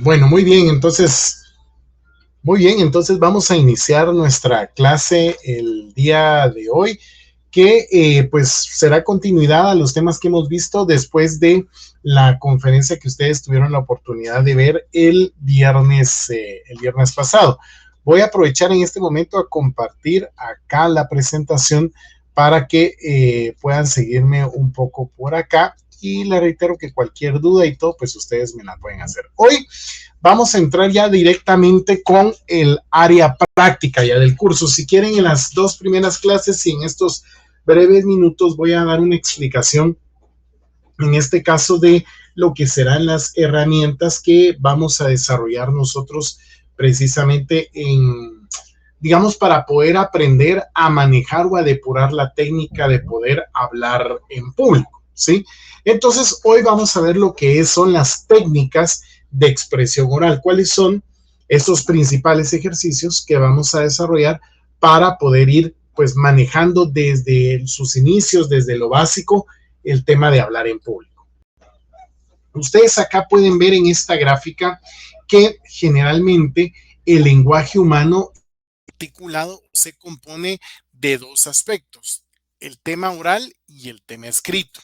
Bueno, muy bien, entonces vamos a iniciar nuestra clase el día de hoy, que pues será continuidad a los temas que hemos visto después de la conferencia que ustedes tuvieron la oportunidad de ver el viernes pasado. Voy a aprovechar en este momento a compartir acá la presentación para que puedan seguirme un poco por acá y le reitero que cualquier duda y todo, pues ustedes me la pueden hacer. Hoy vamos a entrar ya directamente con el área práctica ya del curso. Si quieren, en las dos primeras clases y en estos breves minutos voy a dar una explicación, en este caso, de lo que serán las herramientas que vamos a desarrollar nosotros precisamente digamos, para poder aprender a manejar o a depurar la técnica de poder hablar en público, ¿sí? Entonces, hoy vamos a ver lo que son las técnicas de expresión oral. ¿Cuáles son estos principales ejercicios que vamos a desarrollar para poder ir, pues, manejando desde sus inicios, desde lo básico, el tema de hablar en público? Ustedes acá pueden ver en esta gráfica que generalmente el lenguaje humano articulado se compone de dos aspectos, el tema oral y el tema escrito.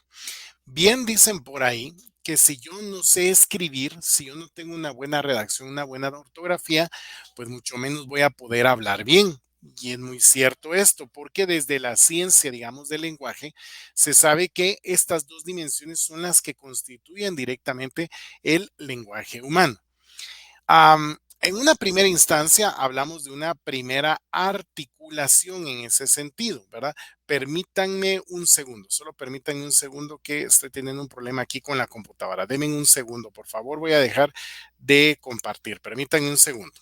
Bien dicen por ahí que si yo no sé escribir, si yo no tengo una buena redacción, una buena ortografía, pues mucho menos voy a poder hablar bien. Y es muy cierto esto, porque desde la ciencia, digamos, del lenguaje, se sabe que estas dos dimensiones son las que constituyen directamente el lenguaje humano. En una primera instancia hablamos de una primera articulación en ese sentido, ¿verdad? Permítanme un segundo, solo permítanme un segundo que estoy teniendo un problema aquí con la computadora. Denme un segundo, por favor, voy a dejar de compartir. Permítanme un segundo.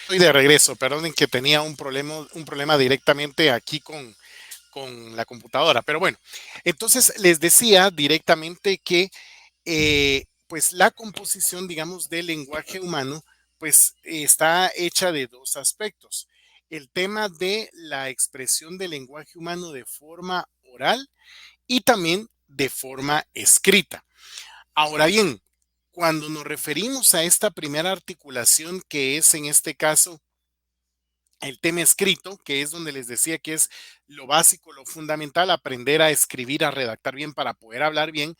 Estoy de regreso, perdonen que tenía un problema directamente aquí con la computadora, pero bueno, entonces les decía directamente que pues la composición, digamos, del lenguaje humano, pues está hecha de dos aspectos. El tema de la expresión del lenguaje humano de forma oral y también de forma escrita. Ahora bien, cuando nos referimos a esta primera articulación, que es en este caso el tema escrito, que es donde les decía que es lo básico, lo fundamental, aprender a escribir, a redactar bien para poder hablar bien.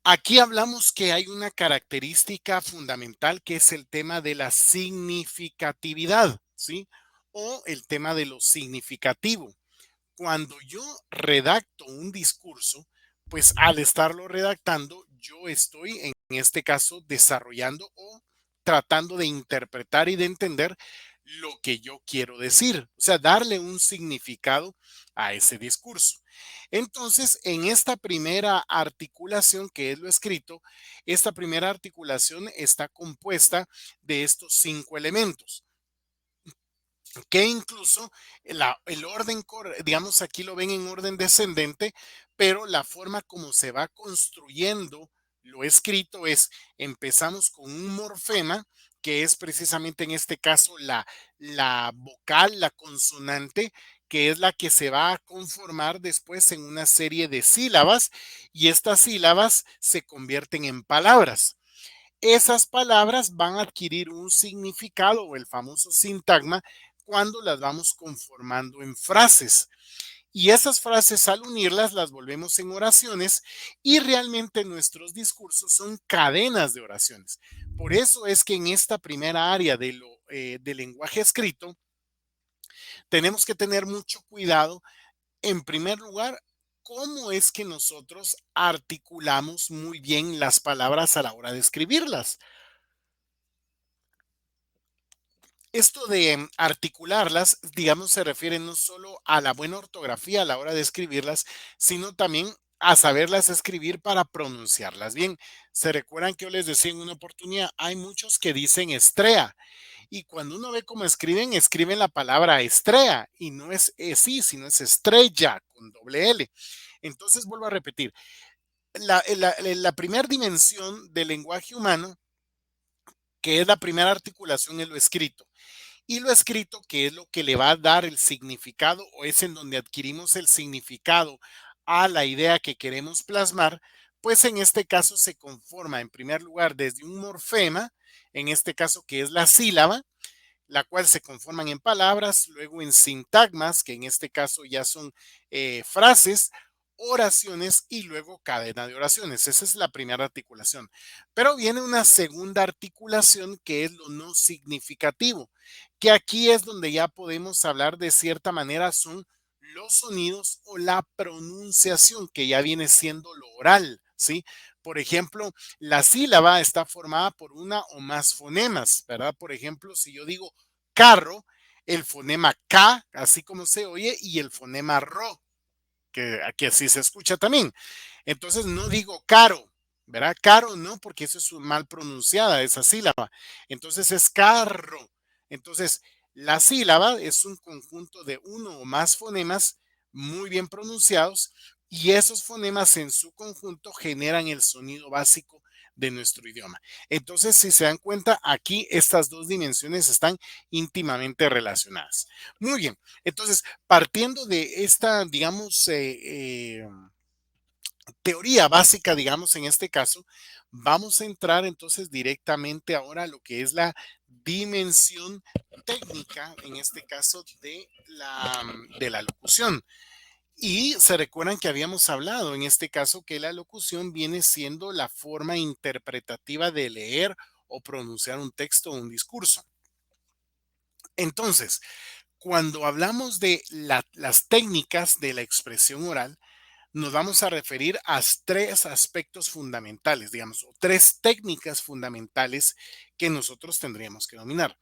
Aquí hablamos que hay una característica fundamental que es el tema de la significatividad, ¿sí? O el tema de lo significativo. Cuando yo redacto un discurso, pues al estarlo redactando, yo estoy en este caso desarrollando o tratando de interpretar y de entender lo que yo quiero decir, o sea, darle un significado a ese discurso. Entonces, en esta primera articulación, que es lo escrito, esta primera articulación está compuesta de estos 5 elementos que incluso el orden, digamos, aquí lo ven en orden descendente, pero la forma como se va construyendo lo escrito es, empezamos con un morfema, que es precisamente en este caso la vocal, la consonante, que es la que se va a conformar después en una serie de sílabas, y estas sílabas se convierten en palabras. Esas palabras van a adquirir un significado o el famoso sintagma cuando las vamos conformando en frases. Y esas frases al unirlas las volvemos en oraciones y realmente nuestros discursos son cadenas de oraciones. Por eso es que en esta primera área del lenguaje escrito tenemos que tener mucho cuidado, en primer lugar, cómo es que nosotros articulamos muy bien las palabras a la hora de escribirlas. Esto de articularlas, digamos, se refiere no solo a la buena ortografía a la hora de escribirlas, sino también a saberlas escribir para pronunciarlas bien. Se recuerdan que yo les decía en una oportunidad, hay muchos que dicen estrella y cuando uno ve cómo escriben, escriben la palabra estrella y no es sí, sino es estrella con doble L. Entonces vuelvo a repetir, la primera dimensión del lenguaje humano, que es la primera articulación, es lo escrito. Y lo escrito, que es lo que le va a dar el significado o es en donde adquirimos el significado a la idea que queremos plasmar, pues en este caso se conforma en primer lugar desde un morfema, en este caso que es la sílaba, la cual se conforman en palabras, luego en sintagmas, que en este caso ya son frases, oraciones y luego cadena de oraciones. Esa es la primera articulación. Pero viene una segunda articulación que es lo no significativo, que aquí es donde ya podemos hablar de cierta manera son los sonidos o la pronunciación, que ya viene siendo lo oral, ¿sí? Por ejemplo, la sílaba está formada por una o más fonemas, ¿verdad? Por ejemplo, si yo digo carro, el fonema K, así como se oye, y el fonema RO, que aquí así se escucha también. Entonces no digo caro, ¿verdad? Caro no, porque eso es mal pronunciada, esa sílaba. Entonces es carro. Entonces, la sílaba es un conjunto de uno o más fonemas muy bien pronunciados y esos fonemas en su conjunto generan el sonido básico de nuestro idioma. Entonces, si se dan cuenta, aquí estas dos dimensiones están íntimamente relacionadas. Muy bien, entonces, partiendo de esta, digamos, teoría básica, digamos, en este caso, vamos a entrar entonces directamente ahora a lo que es la dimensión técnica, en este caso, de la locución. Y se recuerdan que habíamos hablado en este caso que la locución viene siendo la forma interpretativa de leer o pronunciar un texto o un discurso. Entonces, cuando hablamos de las técnicas de la expresión oral, nos vamos a referir a tres aspectos fundamentales, digamos, o tres técnicas fundamentales que nosotros tendríamos que dominar.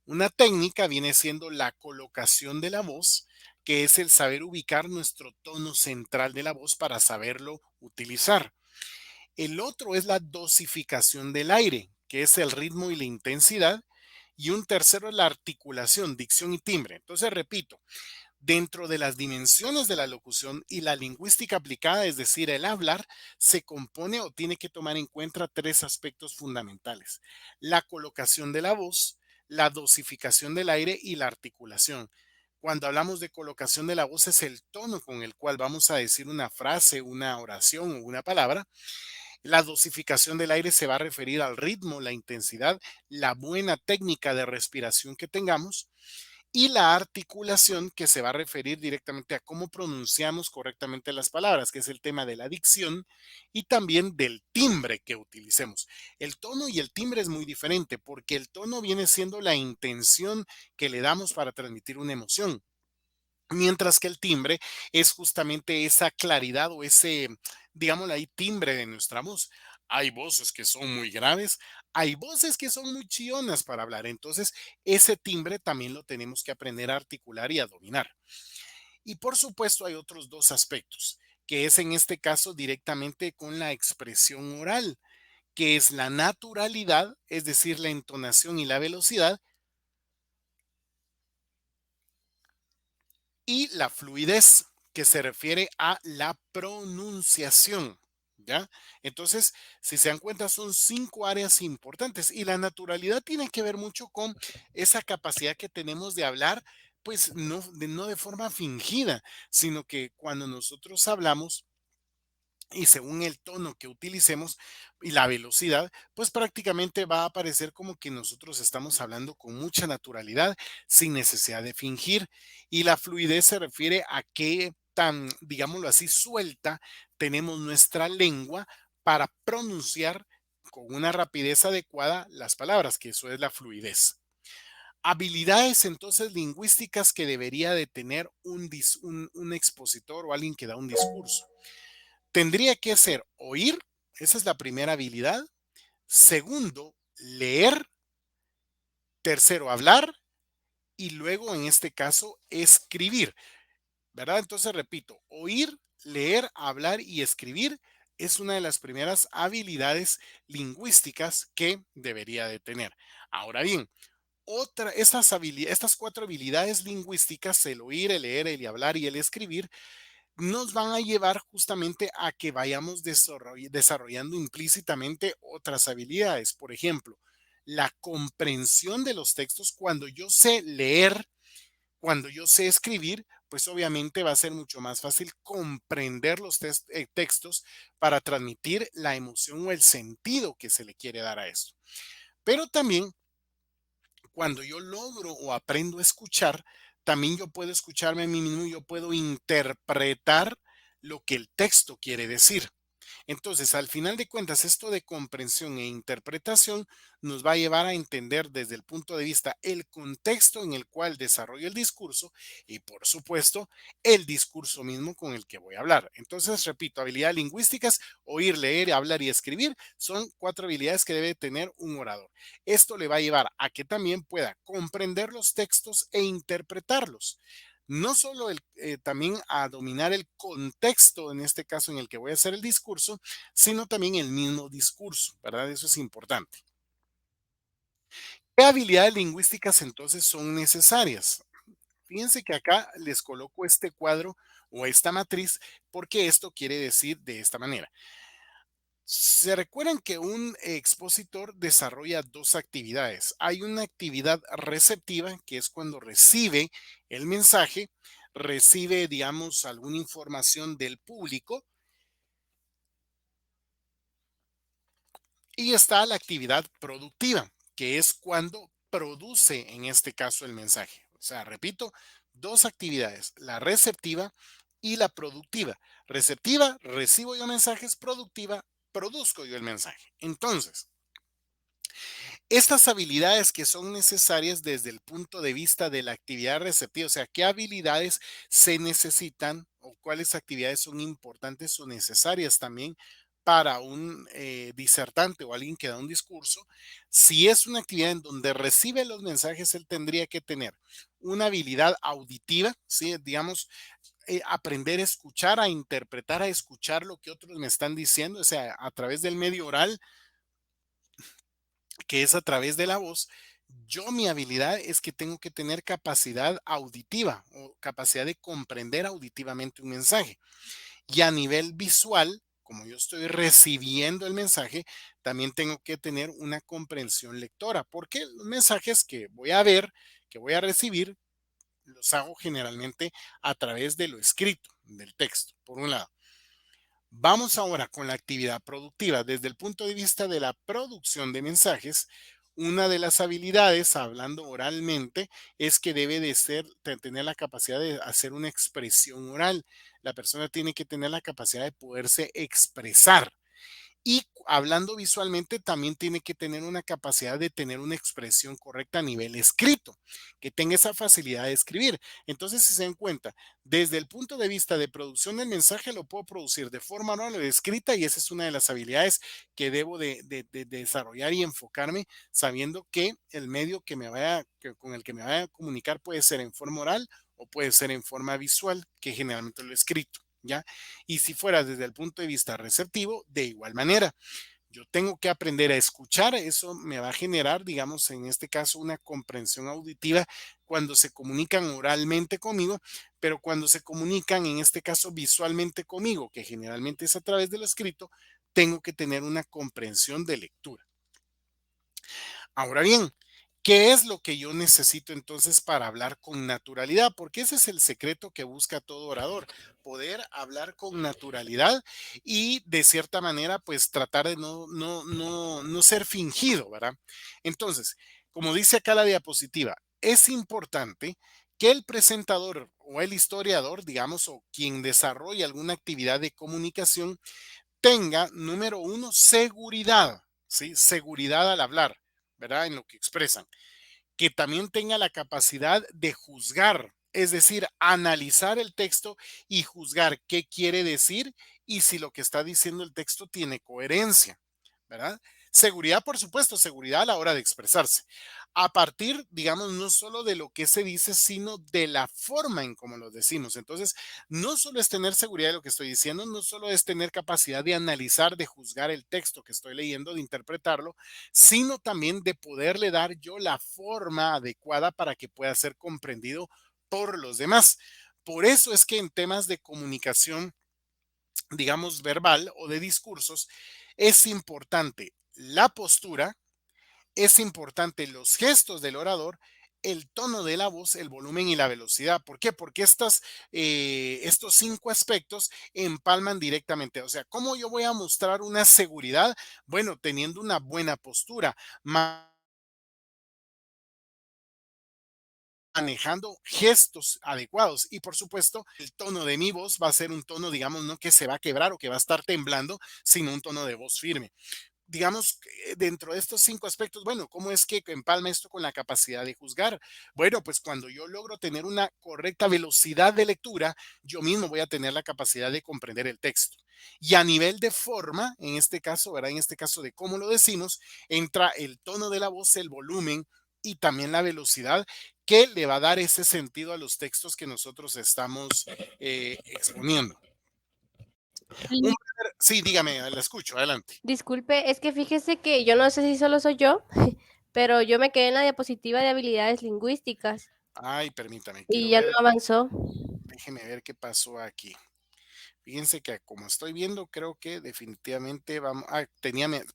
Una técnica viene siendo la colocación de la voz, que es el saber ubicar nuestro tono central de la voz para saberlo utilizar. El otro es la dosificación del aire, que es el ritmo y la intensidad. Y un tercero es la articulación, dicción y timbre. Entonces, repito, dentro de las dimensiones de la locución y la lingüística aplicada, es decir, el hablar, se compone o tiene que tomar en cuenta tres aspectos fundamentales: la colocación de la voz, la dosificación del aire y la articulación. Cuando hablamos de colocación de la voz es el tono con el cual vamos a decir una frase, una oración o una palabra. La dosificación del aire se va a referir al ritmo, la intensidad, la buena técnica de respiración que tengamos, y la articulación, que se va a referir directamente a cómo pronunciamos correctamente las palabras, que es el tema de la dicción y también del timbre que utilicemos. El tono y el timbre es muy diferente porque el tono viene siendo la intención que le damos para transmitir una emoción. Mientras que el timbre es justamente esa claridad o ese, digámoslo ahí, timbre de nuestra voz. Hay voces que son muy graves, hay voces que son muy chillonas para hablar. Entonces, ese timbre también lo tenemos que aprender a articular y a dominar. Y por supuesto, hay otros dos aspectos, que es en este caso directamente con la expresión oral, que es la naturalidad, es decir, la entonación y la velocidad, y la fluidez, que se refiere a la pronunciación. ¿Ya? Entonces, si se dan cuenta, son cinco áreas importantes y la naturalidad tiene que ver mucho con esa capacidad que tenemos de hablar, pues no de forma fingida, sino que cuando nosotros hablamos, y según el tono que utilicemos y la velocidad, pues prácticamente va a aparecer como que nosotros estamos hablando con mucha naturalidad, sin necesidad de fingir. Y la fluidez se refiere a qué tan, digámoslo así, suelta tenemos nuestra lengua para pronunciar con una rapidez adecuada las palabras, que eso es la fluidez. Habilidades entonces lingüísticas que debería de tener un expositor o alguien que da un discurso. Tendría que ser oír, esa es la primera habilidad. Segundo, leer. Tercero, hablar. Y luego, en este caso, escribir, ¿verdad? Entonces, repito, oír, leer, hablar y escribir es una de las primeras habilidades lingüísticas que debería de tener. Ahora bien, estas cuatro habilidades lingüísticas, el oír, el leer, el hablar y el escribir, nos van a llevar justamente a que vayamos desarrollando implícitamente otras habilidades. Por ejemplo, la comprensión de los textos. Cuando yo sé leer, cuando yo sé escribir, pues obviamente va a ser mucho más fácil comprender los textos para transmitir la emoción o el sentido que se le quiere dar a esto. Pero también cuando yo logro o aprendo a escuchar, también yo puedo escucharme a mí mismo y yo puedo interpretar lo que el texto quiere decir. Entonces, al final de cuentas, esto de comprensión e interpretación nos va a llevar a entender desde el punto de vista el contexto en el cual desarrollo el discurso y, por supuesto, el discurso mismo con el que voy a hablar. Entonces, repito, habilidades lingüísticas, oír, leer, hablar y escribir son cuatro habilidades que debe tener un orador. Esto le va a llevar a que también pueda comprender los textos e interpretarlos, no solo también a dominar el contexto, en este caso en el que voy a hacer el discurso, sino también el mismo discurso, ¿verdad? Eso es importante. ¿Qué habilidades lingüísticas entonces son necesarias? Fíjense que acá les coloco este cuadro o esta matriz porque esto quiere decir de esta manera. Se recuerdan que un expositor desarrolla dos actividades. Hay una actividad receptiva, que es cuando recibe el mensaje, recibe, digamos, alguna información del público, y está la actividad productiva, que es cuando produce, en este caso, el mensaje. O sea, repito, dos actividades, la receptiva y la productiva. Receptiva, recibo yo mensajes; productiva, produzco yo el mensaje. Entonces, estas habilidades que son necesarias desde el punto de vista de la actividad receptiva, o sea, qué habilidades se necesitan o cuáles actividades son importantes o necesarias también para un disertante o alguien que da un discurso. Si es una actividad en donde recibe los mensajes, él tendría que tener una habilidad auditiva, ¿sí? Digamos, aprender a escuchar, a interpretar, a escuchar lo que otros me están diciendo, o sea, a través del medio oral, que es a través de la voz. Yo, mi habilidad es que tengo que tener capacidad auditiva o capacidad de comprender auditivamente un mensaje. Y a nivel visual, como yo estoy recibiendo el mensaje, también tengo que tener una comprensión lectora, porque los mensajes que voy a ver, que voy a recibir, los hago generalmente a través de lo escrito, del texto, por un lado. Vamos ahora con la actividad productiva. Desde el punto de vista de la producción de mensajes, una de las habilidades, hablando oralmente, es que debe de tener la capacidad de hacer una expresión oral. La persona tiene que tener la capacidad de poderse expresar. Y hablando visualmente, también tiene que tener una capacidad de tener una expresión correcta a nivel escrito, que tenga esa facilidad de escribir. Entonces, si se dan cuenta, desde el punto de vista de producción del mensaje, lo puedo producir de forma oral o escrita, y esa es una de las habilidades que debo de desarrollar y enfocarme, sabiendo que el medio con el que me vaya a comunicar puede ser en forma oral o puede ser en forma visual, que generalmente lo he escrito. ¿Ya? Y si fuera desde el punto de vista receptivo, de igual manera, yo tengo que aprender a escuchar. Eso me va a generar, digamos, en este caso, una comprensión auditiva cuando se comunican oralmente conmigo, pero cuando se comunican, en este caso, visualmente conmigo, que generalmente es a través de lo escrito, tengo que tener una comprensión de lectura. Ahora bien, ¿Qué es lo que yo necesito entonces para hablar con naturalidad? Porque ese es el secreto que busca todo orador, poder hablar con naturalidad y de cierta manera, pues tratar de no ser fingido, ¿verdad? Entonces, como dice acá la diapositiva, es importante que el presentador o el historiador, digamos, o quien desarrolle alguna actividad de comunicación, tenga, número uno, seguridad, ¿sí? Seguridad al hablar, ¿verdad? En lo que expresan, que también tenga la capacidad de juzgar, es decir, analizar el texto y juzgar qué quiere decir y si lo que está diciendo el texto tiene coherencia, ¿verdad? Seguridad, por supuesto, seguridad a la hora de expresarse. A partir, digamos, no solo de lo que se dice, sino de la forma en cómo lo decimos. Entonces, no solo es tener seguridad de lo que estoy diciendo, no solo es tener capacidad de analizar, de juzgar el texto que estoy leyendo, de interpretarlo, sino también de poderle dar yo la forma adecuada para que pueda ser comprendido por los demás. Por eso es que en temas de comunicación, digamos, verbal o de discursos, es importante la postura, es importante los gestos del orador, el tono de la voz, el volumen y la velocidad. ¿Por qué? Porque estos 5 aspectos empalman directamente. O sea, ¿cómo yo voy a mostrar una seguridad? Bueno, teniendo una buena postura, manejando gestos adecuados y por supuesto el tono de mi voz va a ser un tono, digamos, no que se va a quebrar o que va a estar temblando, sino un tono de voz firme. Digamos, dentro de estos 5 aspectos, bueno, ¿cómo es que empalma esto con la capacidad de juzgar? Bueno, pues cuando yo logro tener una correcta velocidad de lectura, yo mismo voy a tener la capacidad de comprender el texto. Y a nivel de forma, en este caso, ¿verdad? En este caso de cómo lo decimos, entra el tono de la voz, el volumen y también la velocidad que le va a dar ese sentido a los textos que nosotros estamos exponiendo. Sí, Sí, dígame, la escucho, adelante. disculpe, es que fíjese que yo no sé si solo soy yo, pero yo me quedé en la diapositiva de habilidades lingüísticas Ay, permítame, y quiero ya no ver, avanzó. déjeme ver qué pasó aquí. Fíjense que como estoy viendo, creo que definitivamente vamos.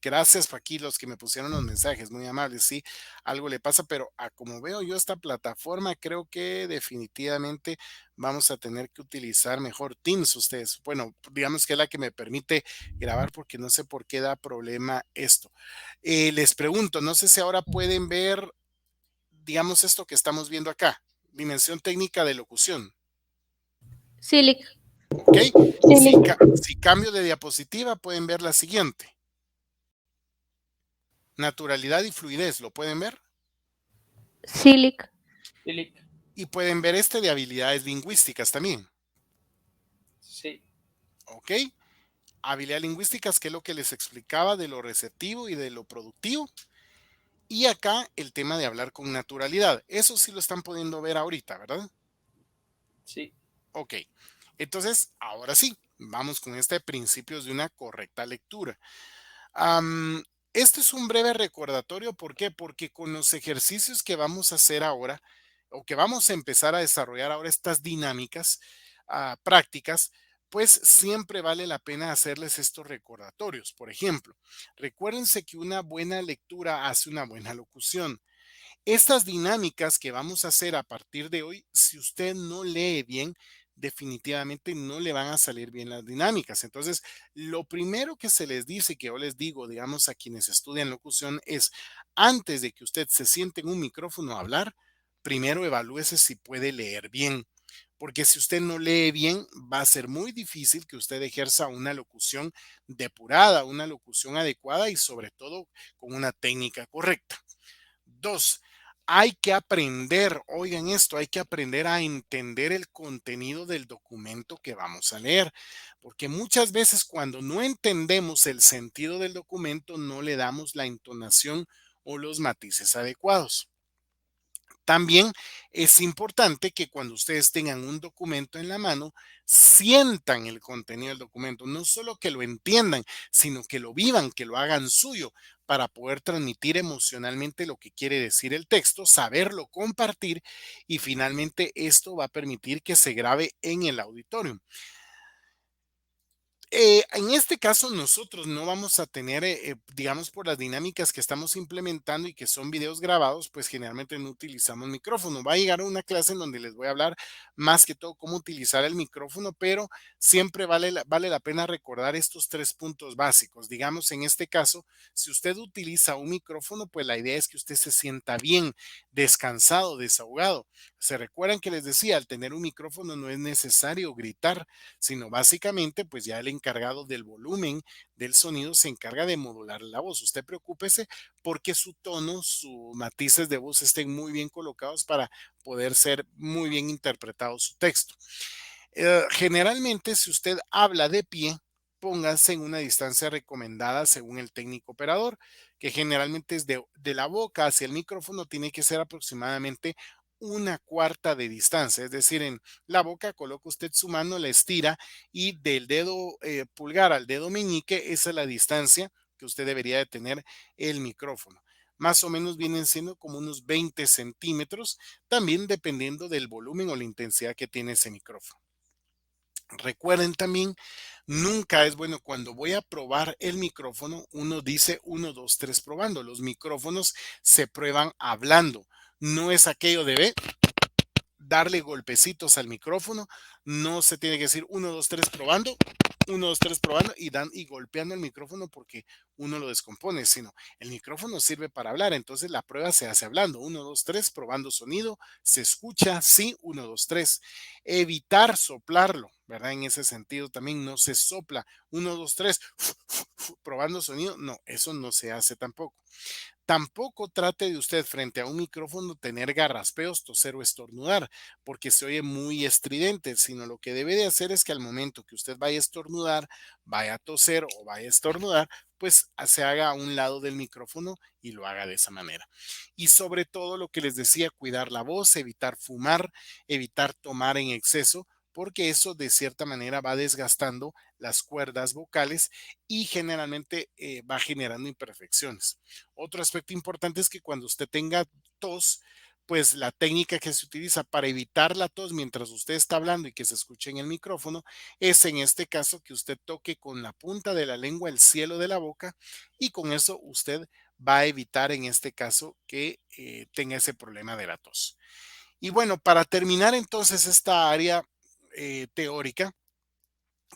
Gracias aquí los que me pusieron los mensajes, muy amables. Sí, algo le pasa, pero a como veo yo esta plataforma, creo que definitivamente vamos a tener que utilizar mejor Teams ustedes. Bueno, digamos que es la que me permite grabar porque no sé por qué da problema esto. Les pregunto, no sé si ahora pueden ver, digamos, esto que estamos viendo acá, dimensión técnica de locución. Silic, ¿Ok? Si, Silic, si cambio de diapositiva, pueden ver la siguiente. Naturalidad y fluidez, ¿lo pueden ver? Silic, Silic, Y pueden ver este de habilidades lingüísticas también. sí, ¿Ok? Habilidades lingüísticas, que es lo que les explicaba de lo receptivo y de lo productivo. Y acá el tema de hablar con naturalidad. Eso sí lo están pudiendo ver ahorita, ¿verdad? sí. Ok. Entonces, ahora sí, vamos con este principios de una correcta lectura. Este es un breve recordatorio, ¿por qué? Porque con los ejercicios que vamos a hacer ahora, o que vamos a empezar a desarrollar ahora estas dinámicas prácticas, pues siempre vale la pena hacerles estos recordatorios. Por ejemplo, recuérdense que una buena lectura hace una buena locución. Estas dinámicas que vamos a hacer a partir de hoy, si usted no lee bien, definitivamente no le van a salir bien las dinámicas. Entonces, lo primero que se les dice, que yo les digo, digamos, a quienes estudian locución, es antes de que usted se siente en un micrófono a hablar, primero evalúese si puede leer bien. Porque si usted no lee bien, va a ser muy difícil que usted ejerza una locución depurada, una locución adecuada y sobre todo con una técnica correcta. Dos, hay que aprender, oigan esto, hay que aprender a entender el contenido del documento que vamos a leer, porque muchas veces cuando no entendemos el sentido del documento, no le damos la entonación o los matices adecuados. También es importante que cuando ustedes tengan un documento en la mano, sientan el contenido del documento, no solo que lo entiendan, sino que lo vivan, que lo hagan suyo para poder transmitir emocionalmente lo que quiere decir el texto, saberlo compartir y finalmente esto va a permitir que se grabe en el auditorio. En este caso, nosotros no vamos a tener, digamos, por las dinámicas que estamos implementando y que son videos grabados, pues generalmente no utilizamos micrófono. Va a llegar una clase en donde les voy a hablar más que todo cómo utilizar el micrófono, pero siempre vale la pena recordar estos 3 puntos básicos. Digamos, en este caso, si usted utiliza un micrófono, pues la idea es que usted se sienta bien, descansado, desahogado. Se recuerdan que les decía, al tener un micrófono no es necesario gritar, sino básicamente pues ya el encargado del volumen del sonido se encarga de modular la voz. Usted preocúpese porque su tono, sus matices de voz estén muy bien colocados para poder ser muy bien interpretado su texto. Generalmente, si usted habla de pie, póngase en una distancia recomendada según el técnico operador, que generalmente es de la boca hacia el micrófono, tiene que ser aproximadamente 1/4 de distancia, es decir, en la boca coloca usted su mano, la estira y del dedo pulgar al dedo meñique, esa es la distancia que usted debería de tener el micrófono. Más o menos vienen siendo como unos 20 centímetros, también dependiendo del volumen o la intensidad que tiene ese micrófono. Recuerden también, nunca es bueno cuando voy a probar el micrófono, uno dice 1, 2, 3 probando. Los micrófonos se prueban hablando. No es aquello de darle golpecitos al micrófono. No se tiene que decir 1, 2, 3 probando. 1, 2, 3 probando y golpeando el micrófono porque uno lo descompone, sino el micrófono sirve para hablar, entonces la prueba se hace hablando, 1, 2, 3 probando sonido, se escucha, sí, 1, 2, 3. Evitar soplarlo, ¿verdad? En ese sentido también no se sopla, 1, 2, 3 probando sonido, no, eso no se hace tampoco. Tampoco trate de usted frente a un micrófono tener garraspeos, toser o estornudar, porque se oye muy estridente, sino lo que debe de hacer es que al momento que usted vaya a estornudar, vaya a toser o vaya a estornudar, pues se haga a un lado del micrófono y lo haga de esa manera. Y sobre todo lo que les decía, cuidar la voz, evitar fumar, evitar tomar en exceso, porque eso de cierta manera va desgastando las cuerdas vocales y generalmente va generando imperfecciones. Otro aspecto importante es que cuando usted tenga tos, pues la técnica que se utiliza para evitar la tos mientras usted está hablando y que se escuche en el micrófono es en este caso que usted toque con la punta de la lengua el cielo de la boca y con eso usted va a evitar en este caso que tenga ese problema de la tos. Y bueno, para terminar entonces esta área teórica,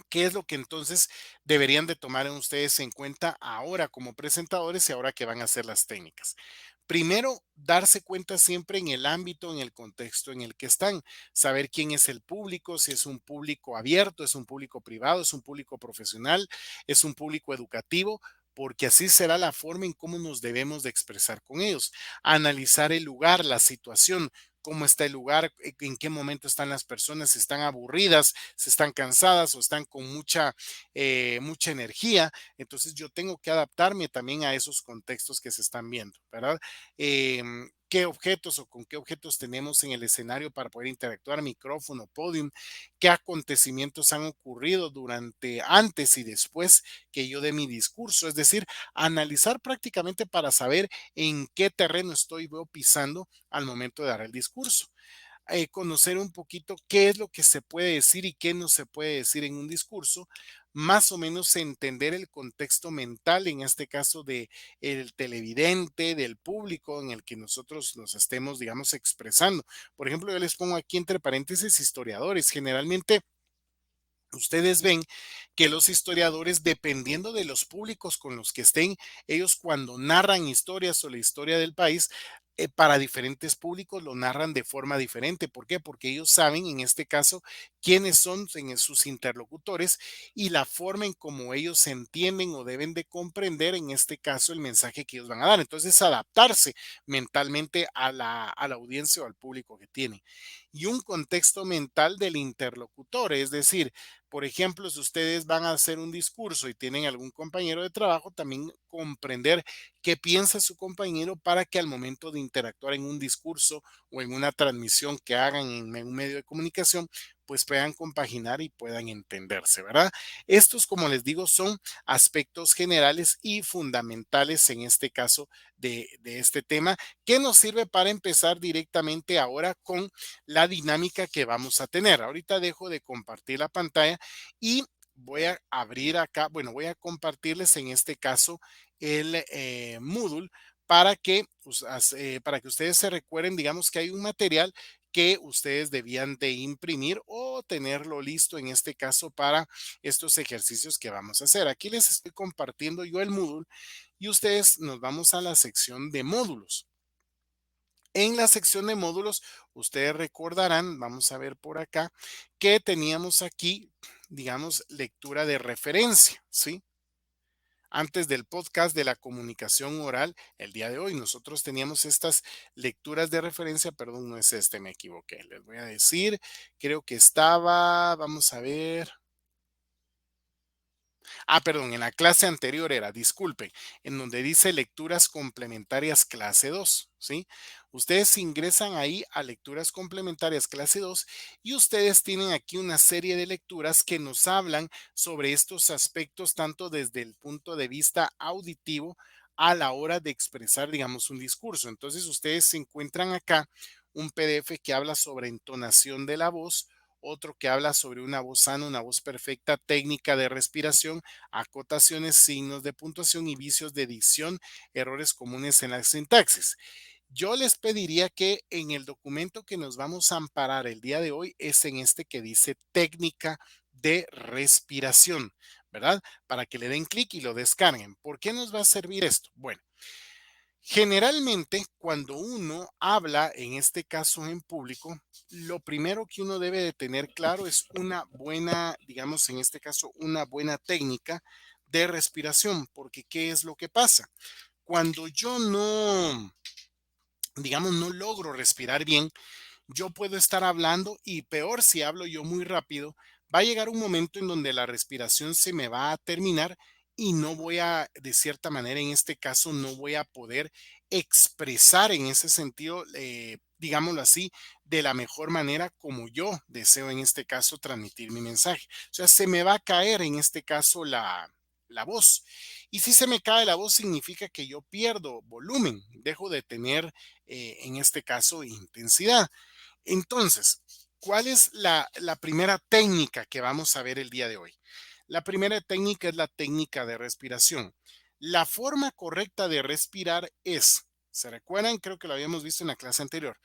¿qué es lo que entonces deberían de tomar en ustedes en cuenta ahora como presentadores y ahora que van a hacer las técnicas? Primero, darse cuenta siempre en el ámbito, en el contexto en el que están, saber quién es el público, si es un público abierto, es un público privado, es un público profesional, es un público educativo, porque así será la forma en cómo nos debemos de expresar con ellos. Analizar el lugar, la situación, cómo está el lugar, en qué momento están las personas, si están aburridas, si están cansadas o están con mucha energía. Entonces yo tengo que adaptarme también a esos contextos que se están viendo, ¿verdad? Qué objetos o con qué objetos tenemos en el escenario para poder interactuar, micrófono, podium, qué acontecimientos han ocurrido durante, antes y después que yo dé mi discurso, es decir, analizar prácticamente para saber en qué terreno estoy yo pisando al momento de dar el discurso. Conocer un poquito qué es lo que se puede decir y qué no se puede decir en un discurso, más o menos entender el contexto mental, en este caso de el televidente, del público en el que nosotros nos estemos, digamos, expresando. Por ejemplo, yo les pongo aquí entre paréntesis historiadores. Generalmente ustedes ven que los historiadores, dependiendo de los públicos con los que estén, ellos cuando narran historias o la historia del país, para diferentes públicos lo narran de forma diferente. ¿Por qué? Porque ellos saben, en este caso, quiénes son sus interlocutores y la forma en cómo ellos entienden o deben de comprender, en este caso, el mensaje que ellos van a dar. Entonces, adaptarse mentalmente a la audiencia o al público que tienen. Y un contexto mental del interlocutor, es decir, por ejemplo, si ustedes van a hacer un discurso y tienen algún compañero de trabajo, también comprender qué piensa su compañero para que al momento de interactuar en un discurso o en una transmisión que hagan en un medio de comunicación, pues puedan compaginar y puedan entenderse, ¿verdad? Estos, como les digo, son aspectos generales y fundamentales en este caso de este tema, que nos sirve para empezar directamente ahora con la dinámica que vamos a tener. Ahorita dejo de compartir la pantalla y voy a abrir acá, bueno, voy a compartirles en este caso el Moodle para que ustedes se recuerden, digamos que hay un material que ustedes debían de imprimir o tenerlo listo en este caso para estos ejercicios que vamos a hacer. Aquí les estoy compartiendo yo el Moodle y ustedes nos vamos a la sección de módulos. En la sección de módulos, ustedes recordarán, vamos a ver por acá, que teníamos aquí, digamos, lectura de referencia, ¿sí? Antes del podcast de la comunicación oral, el día de hoy nosotros teníamos estas lecturas de referencia, perdón, no es este, me equivoqué, les voy a decir, creo que estaba, vamos a ver. Perdón, en la clase anterior era, disculpen, en donde dice lecturas complementarias clase 2, ¿sí? Ustedes ingresan ahí a lecturas complementarias clase 2 y ustedes tienen aquí una serie de lecturas que nos hablan sobre estos aspectos tanto desde el punto de vista auditivo a la hora de expresar, digamos, un discurso. Entonces, ustedes se encuentran acá un PDF que habla sobre entonación de la voz, otro que habla sobre una voz sana, una voz perfecta, técnica de respiración, acotaciones, signos de puntuación y vicios de dicción, errores comunes en la sintaxis. Yo les pediría que en el documento que nos vamos a amparar el día de hoy es en este que dice técnica de respiración, ¿verdad? Para que le den clic y lo descarguen. ¿Por qué nos va a servir esto? Bueno, generalmente cuando uno habla, en este caso en público, lo primero que uno debe de tener claro es una buena, digamos en este caso, una buena técnica de respiración, porque ¿qué es lo que pasa? Cuando yo no, digamos, no logro respirar bien, yo puedo estar hablando y peor si hablo yo muy rápido, va a llegar un momento en donde la respiración se me va a terminar y no voy a, de cierta manera, en este caso, no voy a poder expresar en ese sentido, digámoslo así, de la mejor manera como yo deseo en este caso transmitir mi mensaje. O sea, se me va a caer en este caso la voz. Y si se me cae la voz significa que yo pierdo volumen, dejo de tener en este caso intensidad. Entonces, ¿cuál es la primera técnica que vamos a ver el día de hoy? La primera técnica es la técnica de respiración. La forma correcta de respirar es, ¿se recuerdan? Creo que lo habíamos visto en la clase anterior.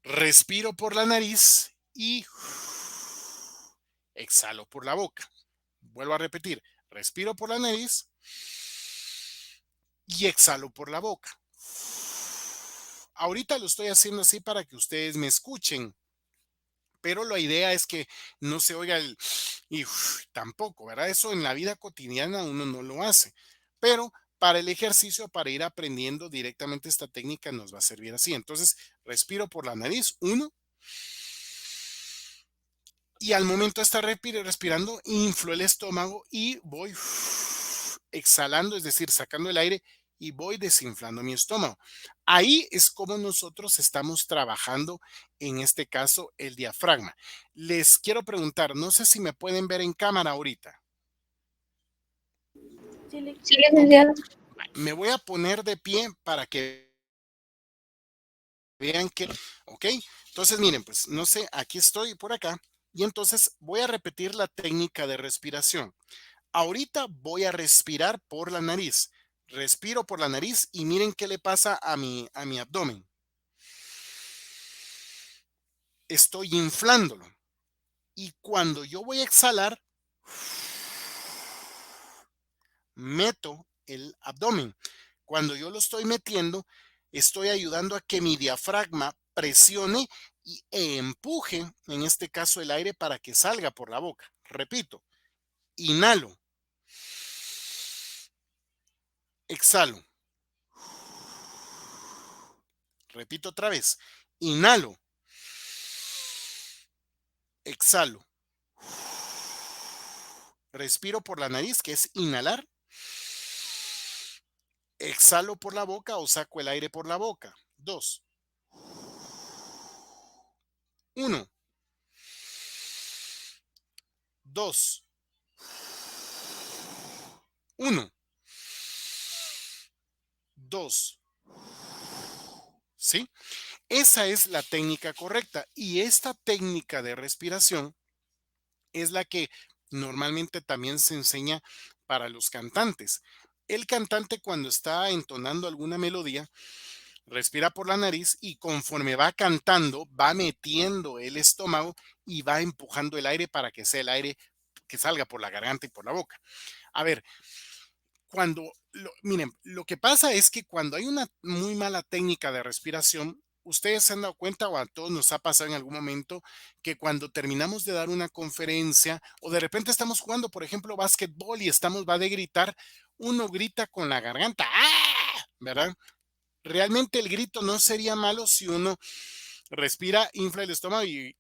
Respiro por la nariz y exhalo por la boca. Vuelvo a repetir, respiro por la nariz y exhalo por la boca. Ahorita lo estoy haciendo así para que ustedes me escuchen, pero la idea es que no se oiga el y tampoco, ¿verdad? Eso en la vida cotidiana uno no lo hace, pero para el ejercicio, para ir aprendiendo directamente esta técnica nos va a servir así. Entonces, respiro por la nariz, 1, y al momento de estar respirando, inflo el estómago y voy exhalando, es decir, sacando el aire y voy desinflando mi estómago. Ahí es como nosotros estamos trabajando, en este caso, el diafragma. Les quiero preguntar, no sé si me pueden ver en cámara ahorita. Sí, licenciado. Me voy a poner de pie para que vean que, ok. Entonces, miren, pues no sé, aquí estoy por acá y entonces voy a repetir la técnica de respiración. Ahorita voy a respirar por la nariz. Respiro por la nariz y miren qué le pasa a mi abdomen. Estoy inflándolo. Y cuando yo voy a exhalar, meto el abdomen. Cuando yo lo estoy metiendo, estoy ayudando a que mi diafragma presione e empuje, en este caso, el aire para que salga por la boca. Repito, inhalo, exhalo. Repito otra vez, inhalo, exhalo. Respiro por la nariz, que es inhalar. Exhalo por la boca o saco el aire por la boca. 2. 1. 2. 1. 2. ¿Sí? Esa es la técnica correcta y esta técnica de respiración es la que normalmente también se enseña para los cantantes. El cantante cuando está entonando alguna melodía, respira por la nariz y conforme va cantando, va metiendo el estómago y va empujando el aire para que sea el aire que salga por la garganta y por la boca. A ver, miren, lo que pasa es que cuando hay una muy mala técnica de respiración, ustedes se han dado cuenta o a todos nos ha pasado en algún momento que cuando terminamos de dar una conferencia o de repente estamos jugando, por ejemplo, básquetbol y va de gritar, uno grita con la garganta, ¡ah! ¿Verdad? Realmente el grito no sería malo si uno respira, infla el estómago y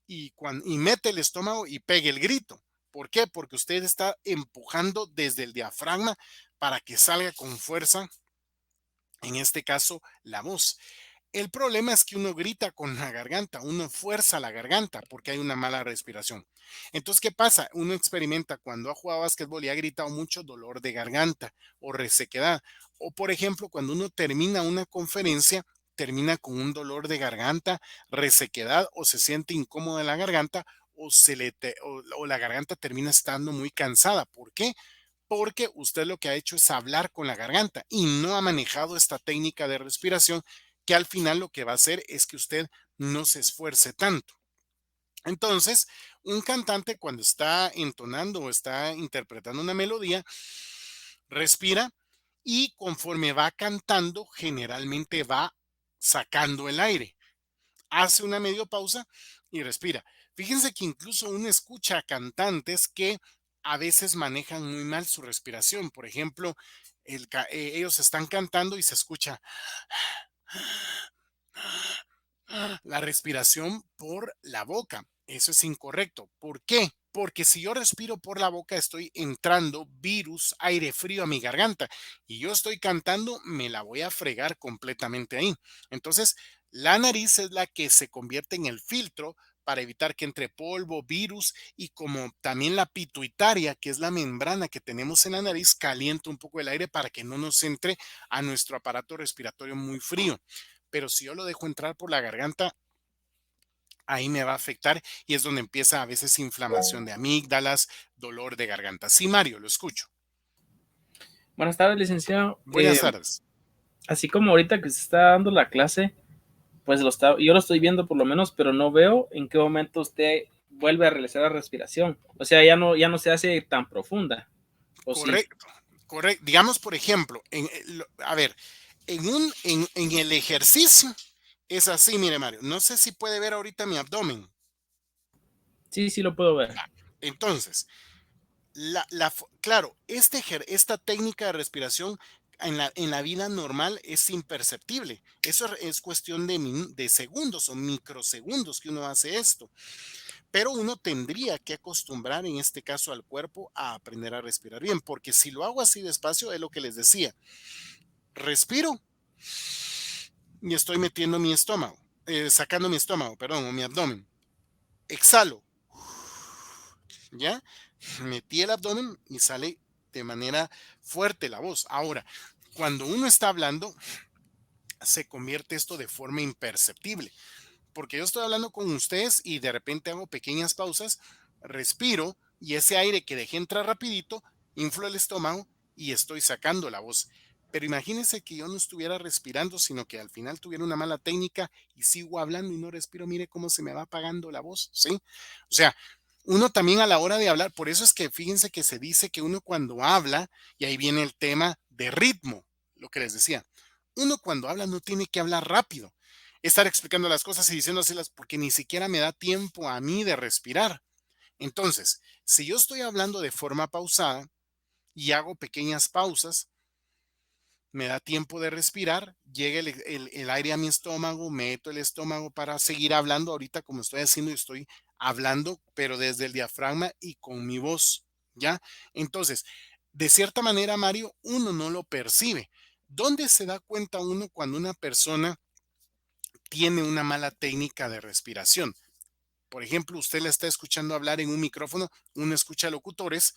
mete el estómago y pegue el grito. ¿Por qué? Porque usted está empujando desde el diafragma para que salga con fuerza, en este caso, la voz. El problema es que uno grita con la garganta, uno fuerza la garganta porque hay una mala respiración. Entonces, ¿qué pasa? Uno experimenta cuando ha jugado básquetbol y ha gritado mucho dolor de garganta o resequedad. O, por ejemplo, cuando uno termina una conferencia, termina con un dolor de garganta, resequedad o se siente incómoda la garganta o la garganta termina estando muy cansada. ¿Por qué? Porque usted lo que ha hecho es hablar con la garganta y no ha manejado esta técnica de respiración que al final lo que va a hacer es que usted no se esfuerce tanto. Entonces, un cantante cuando está entonando o está interpretando una melodía, respira y conforme va cantando, generalmente va sacando el aire. Hace una medio pausa y respira. Fíjense que incluso uno escucha a cantantes que a veces manejan muy mal su respiración. Por ejemplo, ellos están cantando y se escucha la respiración por la boca. Eso es incorrecto. ¿Por qué? Porque si yo respiro por la boca, estoy entrando virus, aire frío a mi garganta y yo estoy cantando, me la voy a fregar completamente ahí. Entonces, la nariz es la que se convierte en el filtro para evitar que entre polvo, virus y como también la pituitaria, que es la membrana que tenemos en la nariz, calienta un poco el aire para que no nos entre a nuestro aparato respiratorio muy frío. Pero si yo lo dejo entrar por la garganta, ahí me va a afectar y es donde empieza a veces inflamación de amígdalas, dolor de garganta. Sí, Mario, lo escucho. Buenas tardes, licenciado. Buenas tardes. Así como ahorita que se está dando la clase, pues yo lo estoy viendo por lo menos, pero no veo en qué momento usted vuelve a realizar la respiración. O sea, ya no se hace tan profunda. ¿O sí? Correcto, correcto. Digamos, por ejemplo, a ver, en el ejercicio es así, mire, Mario. No sé si puede ver ahorita mi abdomen. Sí, sí lo puedo ver. Entonces, claro, esta técnica de respiración en la vida normal es imperceptible. Eso es cuestión de segundos o microsegundos que uno hace esto. Pero uno tendría que acostumbrar, en este caso, al cuerpo a aprender a respirar bien, porque si lo hago así despacio, es lo que les decía. Respiro y estoy metiendo mi estómago, sacando mi estómago, perdón, o mi abdomen. Exhalo, ¿ya? Metí el abdomen y sale de manera fuerte la voz. Ahora, cuando uno está hablando, se convierte esto de forma imperceptible, porque yo estoy hablando con ustedes y de repente hago pequeñas pausas, respiro y ese aire que dejé entrar rapidito, inflo el estómago y estoy sacando la voz. Pero imagínense que yo no estuviera respirando, sino que al final tuviera una mala técnica y sigo hablando y no respiro, mire cómo se me va apagando la voz, ¿sí? O sea, uno también a la hora de hablar, por eso es que fíjense que se dice que uno cuando habla, y ahí viene el tema de ritmo, lo que les decía, uno cuando habla no tiene que hablar rápido, estar explicando las cosas y diciéndoselas porque ni siquiera me da tiempo a mí de respirar. Entonces, si yo estoy hablando de forma pausada y hago pequeñas pausas, me da tiempo de respirar, llega el aire a mi estómago, meto el estómago para seguir hablando ahorita como estoy haciendo y estoy hablando, pero desde el diafragma y con mi voz, ¿ya? Entonces, de cierta manera, Mario, uno no lo percibe. ¿Dónde se da cuenta uno cuando una persona tiene una mala técnica de respiración? Por ejemplo, usted le está escuchando hablar en un micrófono, uno escucha locutores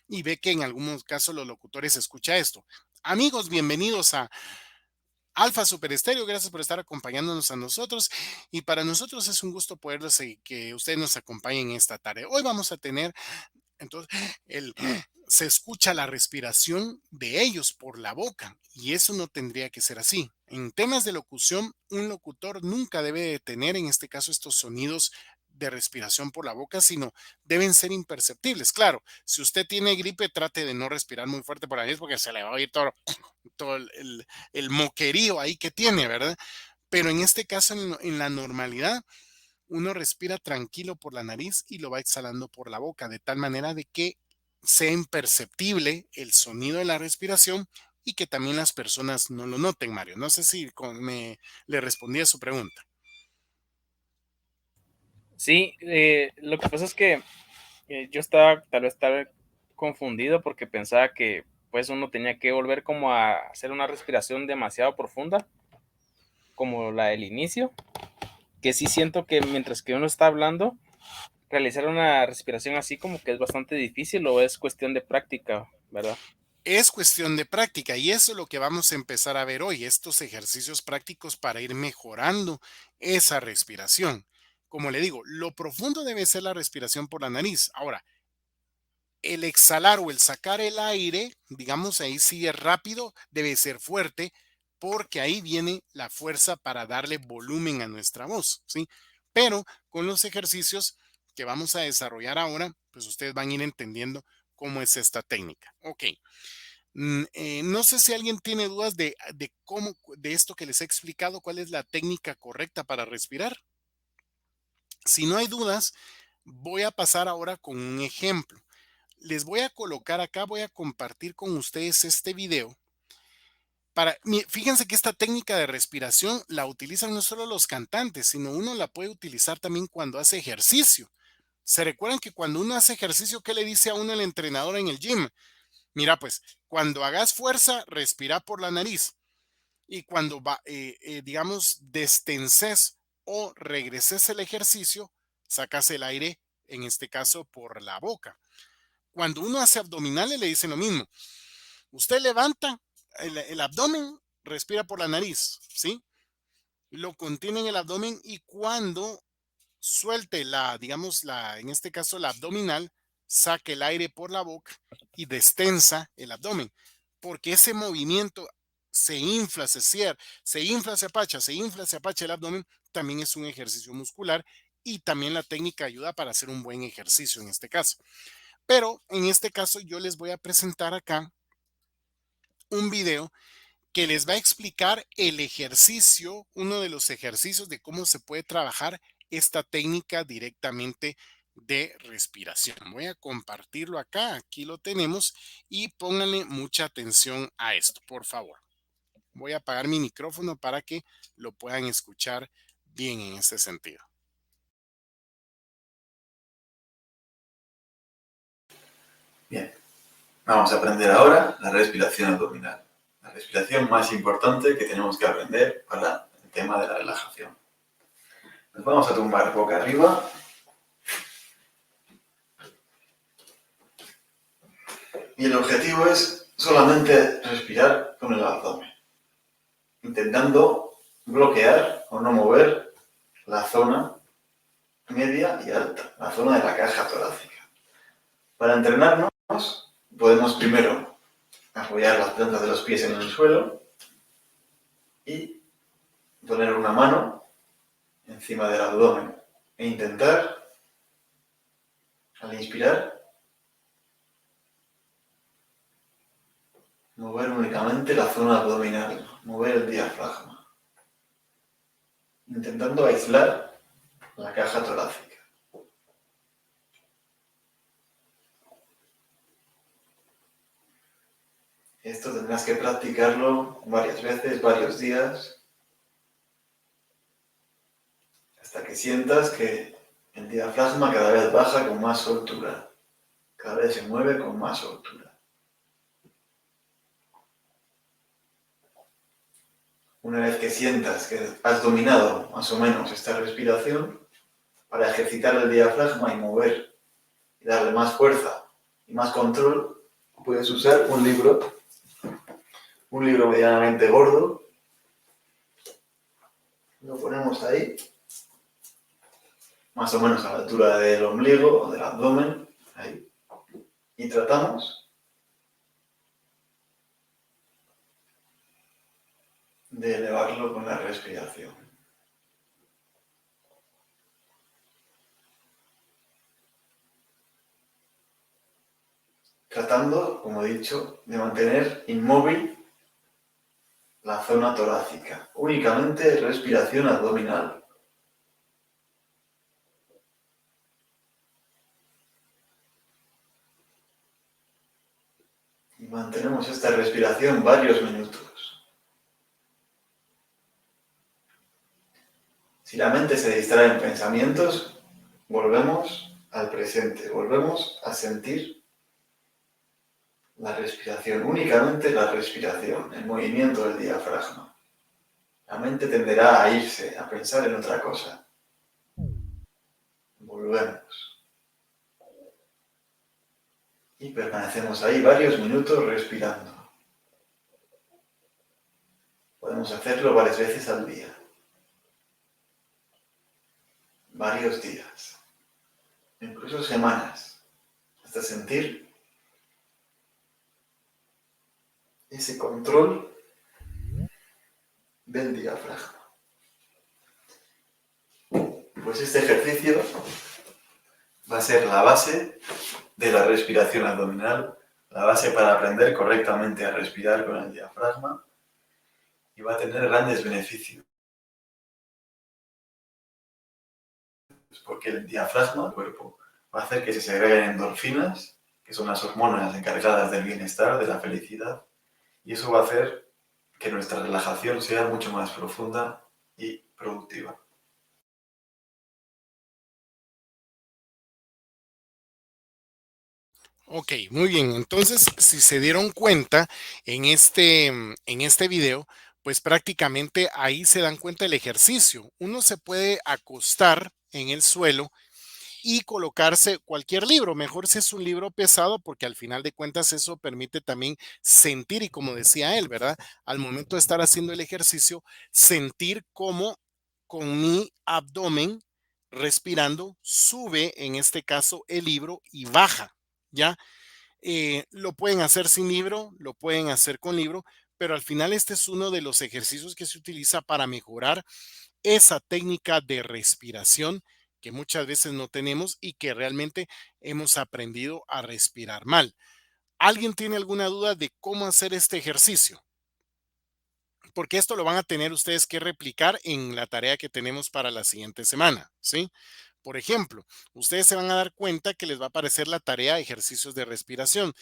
y ve que en algunos casos los locutores escucha esto. Amigos, bienvenidos a Alfa Super Estéreo, gracias por estar acompañándonos a nosotros y para nosotros es un gusto poderlos que ustedes nos acompañen esta tarde. Hoy vamos a tener Entonces, se escucha la respiración de ellos por la boca y eso no tendría que ser así. En temas de locución, un locutor nunca debe de tener, en este caso, estos sonidos de respiración por la boca, sino deben ser imperceptibles. Claro, si usted tiene gripe, trate de no respirar muy fuerte por la nariz porque se le va a oír todo el moquerío ahí que tiene, ¿verdad? Pero en este caso, en la normalidad, uno respira tranquilo por la nariz y lo va exhalando por la boca, de tal manera de que sea imperceptible el sonido de la respiración y que también las personas no lo noten, Mario. No sé si le respondí a su pregunta. Sí, lo que pasa es que yo estaba tal vez confundido porque pensaba que pues uno tenía que volver como a hacer una respiración demasiado profunda, como la del inicio, que sí siento que mientras que uno está hablando, realizar una respiración así como que es bastante difícil o es cuestión de práctica, ¿verdad? Es cuestión de práctica y eso es lo que vamos a empezar a ver hoy, estos ejercicios prácticos para ir mejorando esa respiración. Como le digo, lo profundo debe ser la respiración por la nariz. Ahora, el exhalar o el sacar el aire, digamos ahí sí es rápido, debe ser fuerte, porque ahí viene la fuerza para darle volumen a nuestra voz, ¿sí? Pero con los ejercicios que vamos a desarrollar ahora, pues ustedes van a ir entendiendo cómo es esta técnica. Ok. No sé si alguien tiene dudas de cómo, de esto que les he explicado, cuál es la técnica correcta para respirar. Si no hay dudas, voy a pasar ahora con un ejemplo. Les voy a colocar acá, voy a compartir con ustedes este video. Fíjense que esta técnica de respiración la utilizan no solo los cantantes, sino uno la puede utilizar también cuando hace ejercicio. ¿Se recuerdan que cuando uno hace ejercicio, qué le dice a uno el entrenador en el gym? Mira, pues, cuando hagas fuerza, respira por la nariz. Y cuando digamos, destenses o regreses el ejercicio, sacas el aire, en este caso, por la boca. Cuando uno hace abdominales le dicen lo mismo. Usted levanta el abdomen, respira por la nariz, ¿sí? Lo contiene en el abdomen y cuando suelte digamos, en este caso la abdominal, saque el aire por la boca y destensa el abdomen. Porque ese movimiento se infla, se cierra, se infla, se apacha el abdomen, también es un ejercicio muscular y también la técnica ayuda para hacer un buen ejercicio en este caso. Pero en este caso yo les voy a presentar acá un video que les va a explicar el ejercicio, uno de los ejercicios de cómo se puede trabajar esta técnica directamente de respiración. Voy a compartirlo acá, aquí lo tenemos y pónganle mucha atención a esto, por favor. Voy a apagar mi micrófono para que lo puedan escuchar bien en ese sentido. Bien, vamos a aprender ahora la respiración abdominal. La respiración más importante que tenemos que aprender para el tema de la relajación. Nos vamos a tumbar boca arriba. Y el objetivo es solamente respirar con el abdomen, intentando bloquear o no mover la zona media y alta, la zona de la caja torácica. Para entrenarnos, podemos primero apoyar las plantas de los pies en el suelo y poner una mano encima del abdomen e intentar, al inspirar, mover únicamente la zona abdominal, mover el diafragma, intentando aislar la caja torácica. Esto tendrás que practicarlo varias veces, varios días, hasta que sientas que el diafragma cada vez baja con más soltura, cada vez se mueve con más soltura. Una vez que sientas que has dominado más o menos esta respiración, para ejercitar el diafragma y mover y darle más fuerza y más control, puedes usar un libro medianamente gordo. Lo ponemos ahí, más o menos a la altura del ombligo o del abdomen, ahí. y tratamos de elevarlo con la respiración. Tratando, como he dicho, de mantener inmóvil la zona torácica. Únicamente respiración abdominal. Y mantenemos esta respiración varios minutos. Si la mente se distrae en pensamientos, volvemos al presente, volvemos a sentir la respiración, únicamente la respiración, el movimiento del diafragma. La mente tenderá a irse, a pensar en otra cosa. Volvemos. Y permanecemos ahí varios minutos respirando. Podemos hacerlo varias veces al día. Varios días. Incluso semanas. Hasta sentir ese control del diafragma. Pues este ejercicio va a ser la base de la respiración abdominal, la base para aprender correctamente a respirar con el diafragma y va a tener grandes beneficios. Porque el diafragma, el cuerpo, va a hacer que se segreguen endorfinas, que son las hormonas encargadas del bienestar, de la felicidad, y eso va a hacer que nuestra relajación sea mucho más profunda y productiva. Ok, muy bien. Entonces, si se dieron cuenta en este video, pues prácticamente ahí se dan cuenta del ejercicio. Uno se puede acostar en el suelo y colocarse cualquier libro, mejor si es un libro pesado, porque al final de cuentas eso permite también sentir, y como decía él, ¿verdad? Al momento de estar haciendo el ejercicio, sentir cómo con mi abdomen respirando sube, en este caso, el libro y baja, ¿ya? Lo pueden hacer sin libro, lo pueden hacer con libro, pero al final este es uno de los ejercicios que se utiliza para mejorar esa técnica de respiración que muchas veces no tenemos y que realmente hemos aprendido a respirar mal. ¿Alguien tiene alguna duda de cómo hacer este ejercicio? Porque esto lo van a tener ustedes que replicar en la tarea que tenemos para la siguiente semana, ¿sí? Por ejemplo, ustedes se van a dar cuenta que les va a aparecer la tarea ejercicios de respiración.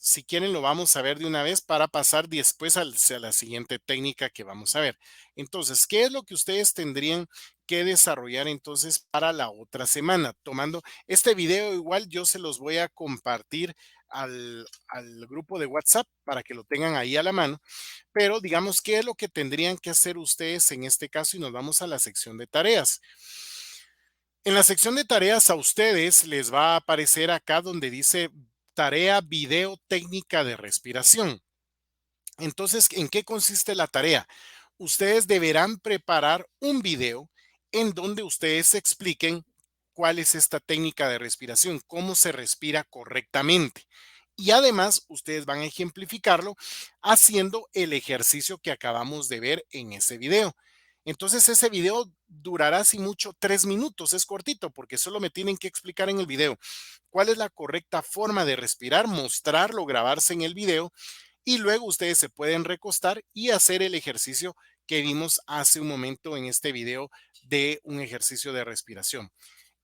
Si quieren, lo vamos a ver de una vez para pasar después a la siguiente técnica que vamos a ver. Entonces, ¿qué es lo que ustedes tendrían que desarrollar entonces para la otra semana? Tomando este video, igual yo se los voy a compartir al grupo de WhatsApp para que lo tengan ahí a la mano. Pero digamos, ¿qué es lo que tendrían que hacer ustedes en este caso? Y nos vamos a la sección de tareas. En la sección de tareas a ustedes les va a aparecer acá donde dice tarea video técnica de respiración. Entonces, ¿en qué consiste la tarea? Ustedes deberán preparar un video en donde ustedes expliquen cuál es esta técnica de respiración, cómo se respira correctamente. Y además, ustedes van a ejemplificarlo haciendo el ejercicio que acabamos de ver en ese video. Entonces, ese video durará, si mucho, 3 minutos. Es cortito porque solo me tienen que explicar en el video cuál es la correcta forma de respirar, mostrarlo, grabarse en el video y luego ustedes se pueden recostar y hacer el ejercicio que vimos hace un momento en este video de un ejercicio de respiración.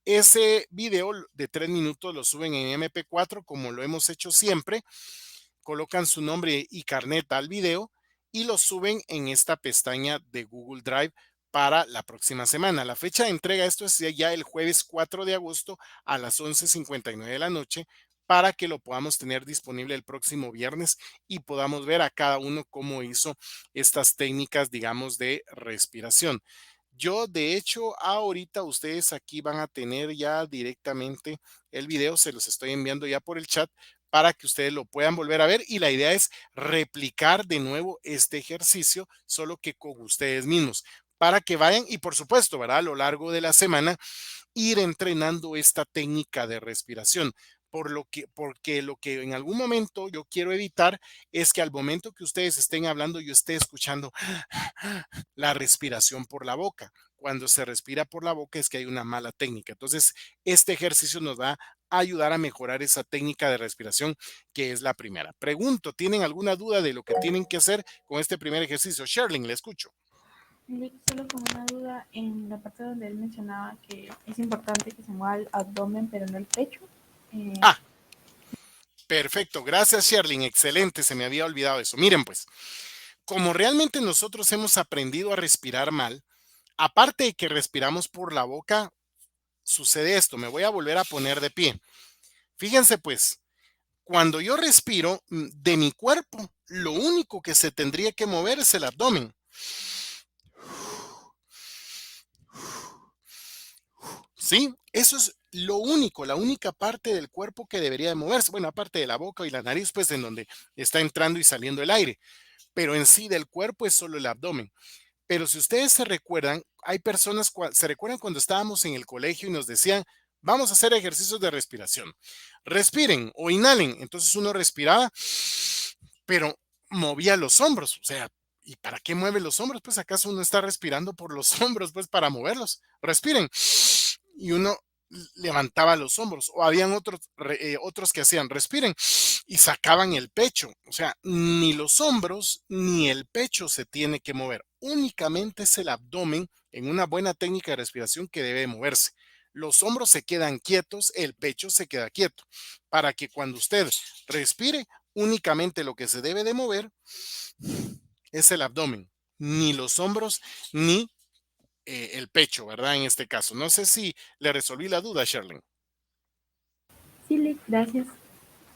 Ese video de 3 minutos lo suben en MP4 como lo hemos hecho siempre. Colocan su nombre y carnet al video y lo suben en esta pestaña de Google Drive para la próxima semana. La fecha de entrega, esto es ya el jueves 4 de agosto a las 11:59 de la noche para que lo podamos tener disponible el próximo viernes y podamos ver a cada uno cómo hizo estas técnicas, digamos, de respiración. Yo, de hecho, ahorita ustedes aquí van a tener ya directamente el video, se los estoy enviando ya por el chat para que ustedes lo puedan volver a ver y la idea es replicar de nuevo este ejercicio, solo que con ustedes mismos, para que vayan y por supuesto, ¿verdad? A lo largo de la semana ir entrenando esta técnica de respiración, porque lo que en algún momento yo quiero evitar es que al momento que ustedes estén hablando, yo esté escuchando la respiración por la boca. Cuando se respira por la boca es que hay una mala técnica. Entonces, este ejercicio nos va a ayudar a mejorar esa técnica de respiración, que es la primera. Pregunto, ¿tienen alguna duda de lo que tienen que hacer con este primer ejercicio? Sherlyn, le escucho. Solo con una duda en la parte donde él mencionaba que es importante que se mueva el abdomen, pero no el pecho. Ah, perfecto. Gracias, Sherlyn. Excelente. Se me había olvidado eso. Miren, pues, como realmente nosotros hemos aprendido a respirar mal, aparte de que respiramos por la boca, sucede esto. Me voy a volver a poner de pie. Fíjense, pues, cuando yo respiro de mi cuerpo, lo único que se tendría que mover es el abdomen. ¿Sí? Eso es lo único, la única parte del cuerpo que debería de moverse. Bueno, aparte de la boca y la nariz, pues en donde está entrando y saliendo el aire. Pero en sí del cuerpo es solo el abdomen. Pero si ustedes se recuerdan, hay personas, se recuerdan cuando estábamos en el colegio y nos decían, vamos a hacer ejercicios de respiración. Respiren o inhalen. Entonces uno respiraba, pero movía los hombros. O sea, ¿y para qué mueve los hombros? Pues acaso uno está respirando por los hombros, pues para moverlos. Respiren. Y uno levantaba los hombros. O habían otros que hacían, respiren, y sacaban el pecho. O sea, ni los hombros ni el pecho se tiene que mover. Únicamente es el abdomen en una buena técnica de respiración que debe moverse. Los hombros se quedan quietos, el pecho se queda quieto. Para que cuando usted respire, únicamente lo que se debe de mover es el abdomen. Ni los hombros ni el pecho, ¿verdad? En este caso. No sé si le resolví la duda, Sherlyn. Sí, Lick, gracias.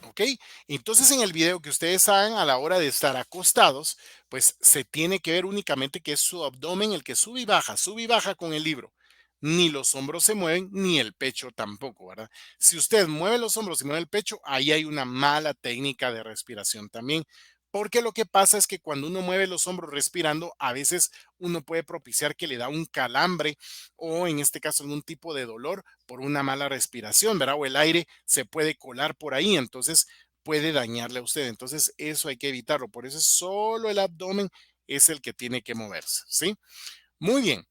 ¿Ok? Entonces en el video que ustedes hagan a la hora de estar acostados, pues se tiene que ver únicamente que es su abdomen el que sube y baja con el libro. Ni los hombros se mueven, ni el pecho tampoco, ¿verdad? Si usted mueve los hombros y mueve el pecho, ahí hay una mala técnica de respiración también. Porque lo que pasa es que cuando uno mueve los hombros respirando, a veces uno puede propiciar que le da un calambre o en este caso algún tipo de dolor por una mala respiración, ¿verdad? O el aire se puede colar por ahí, entonces puede dañarle a usted. Entonces eso hay que evitarlo. Por eso solo el abdomen es el que tiene que moverse, ¿sí? Muy bien.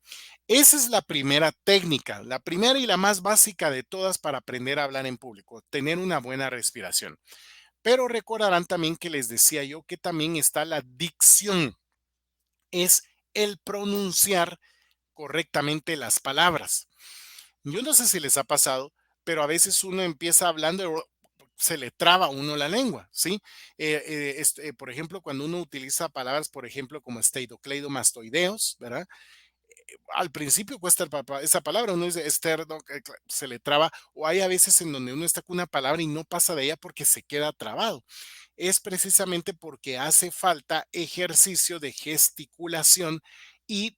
Esa es la primera técnica, la primera y la más básica de todas para aprender a hablar en público, tener una buena respiración. Pero recordarán también que les decía yo que también está la dicción, es el pronunciar correctamente las palabras. Yo no sé si les ha pasado, pero a veces uno empieza hablando y se le traba a uno la lengua, ¿sí? Por ejemplo, cuando uno utiliza palabras, por ejemplo, como esteidomastoideos, ¿verdad? Al principio cuesta esa palabra, uno dice esterno, se le traba, o hay a veces en donde uno está con una palabra y no pasa de ella porque se queda trabado. Es precisamente porque hace falta ejercicio de gesticulación y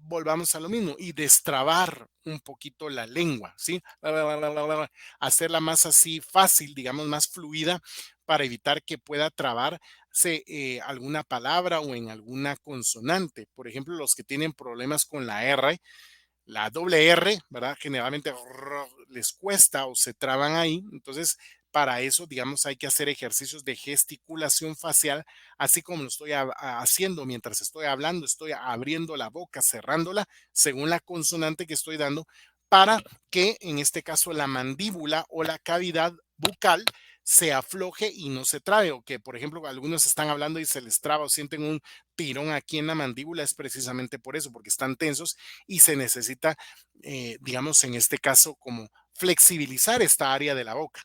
volvamos a lo mismo, y destrabar un poquito la lengua, ¿sí? Hacerla más así fácil, digamos, más fluida para evitar que pueda trabarse alguna palabra o en alguna consonante. Por ejemplo, los que tienen problemas con la R, la doble R, ¿verdad? Generalmente les cuesta o se traban ahí. Entonces, para eso, digamos, hay que hacer ejercicios de gesticulación facial, así como lo estoy haciendo mientras estoy hablando, estoy abriendo la boca, cerrándola, según la consonante que estoy dando, para que en este caso la mandíbula o la cavidad bucal se afloje y no se trabe, o que por ejemplo algunos están hablando y se les traba o sienten un tirón aquí en la mandíbula, es precisamente por eso, porque están tensos y se necesita, digamos, en este caso, como flexibilizar esta área de la boca.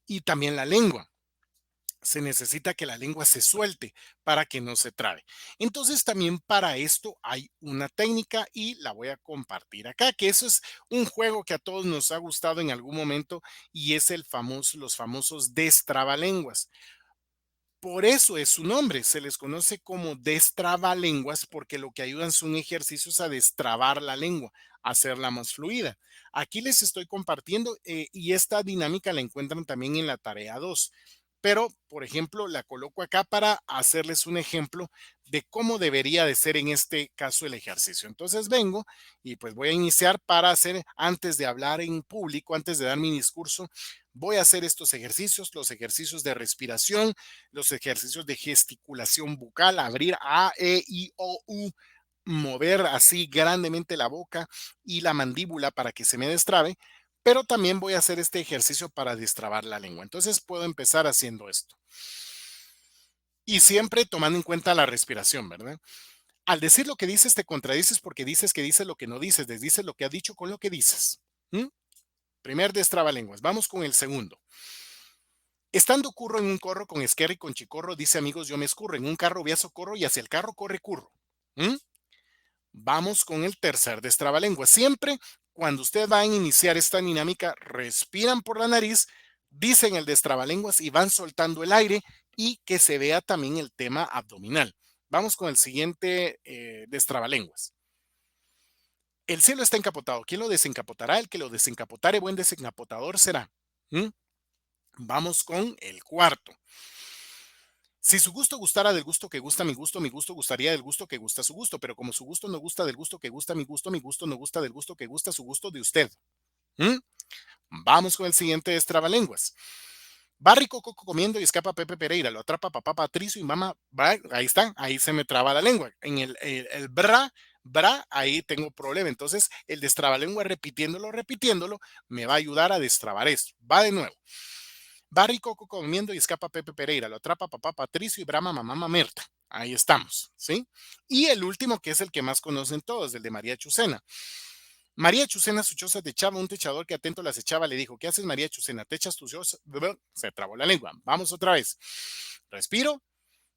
Y también la lengua. Se necesita que la lengua se suelte para que no se trabe. Entonces también para esto hay una técnica y la voy a compartir acá, que eso es un juego que a todos nos ha gustado en algún momento y es los famosos destrabalenguas. Por eso es su nombre, se les conoce como destrabalenguas porque lo que ayudan son ejercicios a destrabar la lengua, a hacerla más fluida. Aquí les estoy compartiendo y esta dinámica la encuentran también en la tarea 2. pero por ejemplo la coloco acá para hacerles un ejemplo de cómo debería de ser en este caso el ejercicio. Entonces vengo y pues voy a iniciar para hacer, antes de hablar en público, antes de dar mi discurso, voy a hacer estos ejercicios, los ejercicios de respiración, los ejercicios de gesticulación bucal, abrir A, E, I, O, U, mover así grandemente la boca y la mandíbula para que se me destrabe, pero también voy a hacer este ejercicio para destrabar la lengua. Entonces puedo empezar haciendo esto. Y siempre tomando en cuenta la respiración, ¿verdad? Al decir lo que dices, te contradices porque dices que dices lo que no dices, desdices lo que has dicho con lo que dices. ¿Mm? Primer destrabalenguas. Vamos con el segundo. Estando curro en un corro con esquerra y con chicorro, dice amigos, yo me escurro. En un carro vía socorro y hacia el carro corre curro. ¿Mm? Vamos con el tercer destrabalengua. Siempre cuando ustedes van a iniciar esta dinámica, respiran por la nariz, dicen el destrabalenguas y van soltando el aire y que se vea también el tema abdominal. Vamos con el siguiente destrabalenguas. El cielo está encapotado. ¿Quién lo desencapotará? El que lo desencapotare, buen desencapotador será. ¿Mm? Vamos con el cuarto. Si su gusto gustara del gusto que gusta mi gusto gustaría del gusto que gusta su gusto, pero como su gusto no gusta del gusto que gusta mi gusto no gusta del gusto que gusta su gusto de usted. ¿Mm? Vamos con el siguiente destrabalenguas. Va Rico Coco comiendo y escapa Pepe Pereira, lo atrapa papá Patricio y mamá, ahí está, ahí se me traba la lengua. En el bra, ahí tengo problema. Entonces el destrabalengua repitiéndolo, me va a ayudar a destrabar esto. Va de nuevo. Va Rico comiendo y escapa Pepe Pereira, lo atrapa papá Patricio y brama mamá Mamerta. Ahí estamos, ¿sí? Y el último, que es el que más conocen todos, el de María Chucena. María Chucena su choza techaba, un techador que atento las echaba, le dijo, ¿qué haces María Chucena? ¿Techas tu choza? Se trabó la lengua. Vamos otra vez. Respiro.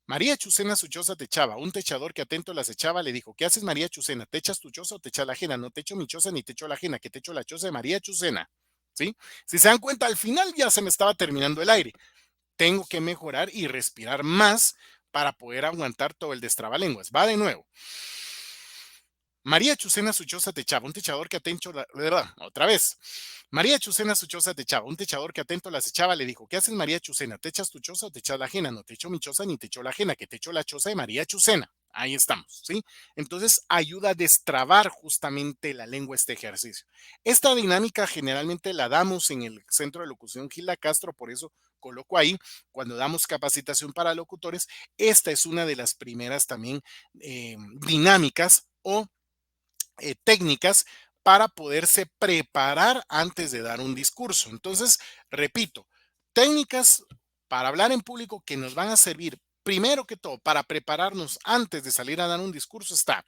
María Chucena su choza techaba, un techador que atento las echaba, le dijo, ¿qué haces María Chucena? ¿Techas tu choza o techas la ajena? No techo mi choza ni techo la ajena, que techo la choza de María Chucena. ¿Sí? Si se dan cuenta, al final ya se me estaba terminando el aire. Tengo que mejorar y respirar más para poder aguantar todo el destrabalenguas. Va de nuevo. María Chucena su choza techaba, un techador que atento otra vez. María Chucena su choza techaba, un techador que atento las echaba, le dijo, ¿qué haces María Chucena? ¿Techas tu choza o techas la ajena? No techo mi choza ni techo la ajena, que techo la choza de María Chucena. Ahí estamos, ¿sí? Entonces ayuda a destrabar justamente la lengua este ejercicio. Esta dinámica generalmente la damos en el Centro de Locución Gilda Castro, por eso coloco ahí, cuando damos capacitación para locutores, esta es una de las primeras también dinámicas o técnicas para poderse preparar antes de dar un discurso. Entonces, repito, técnicas para hablar en público que nos van a servir primero que todo para prepararnos antes de salir a dar un discurso está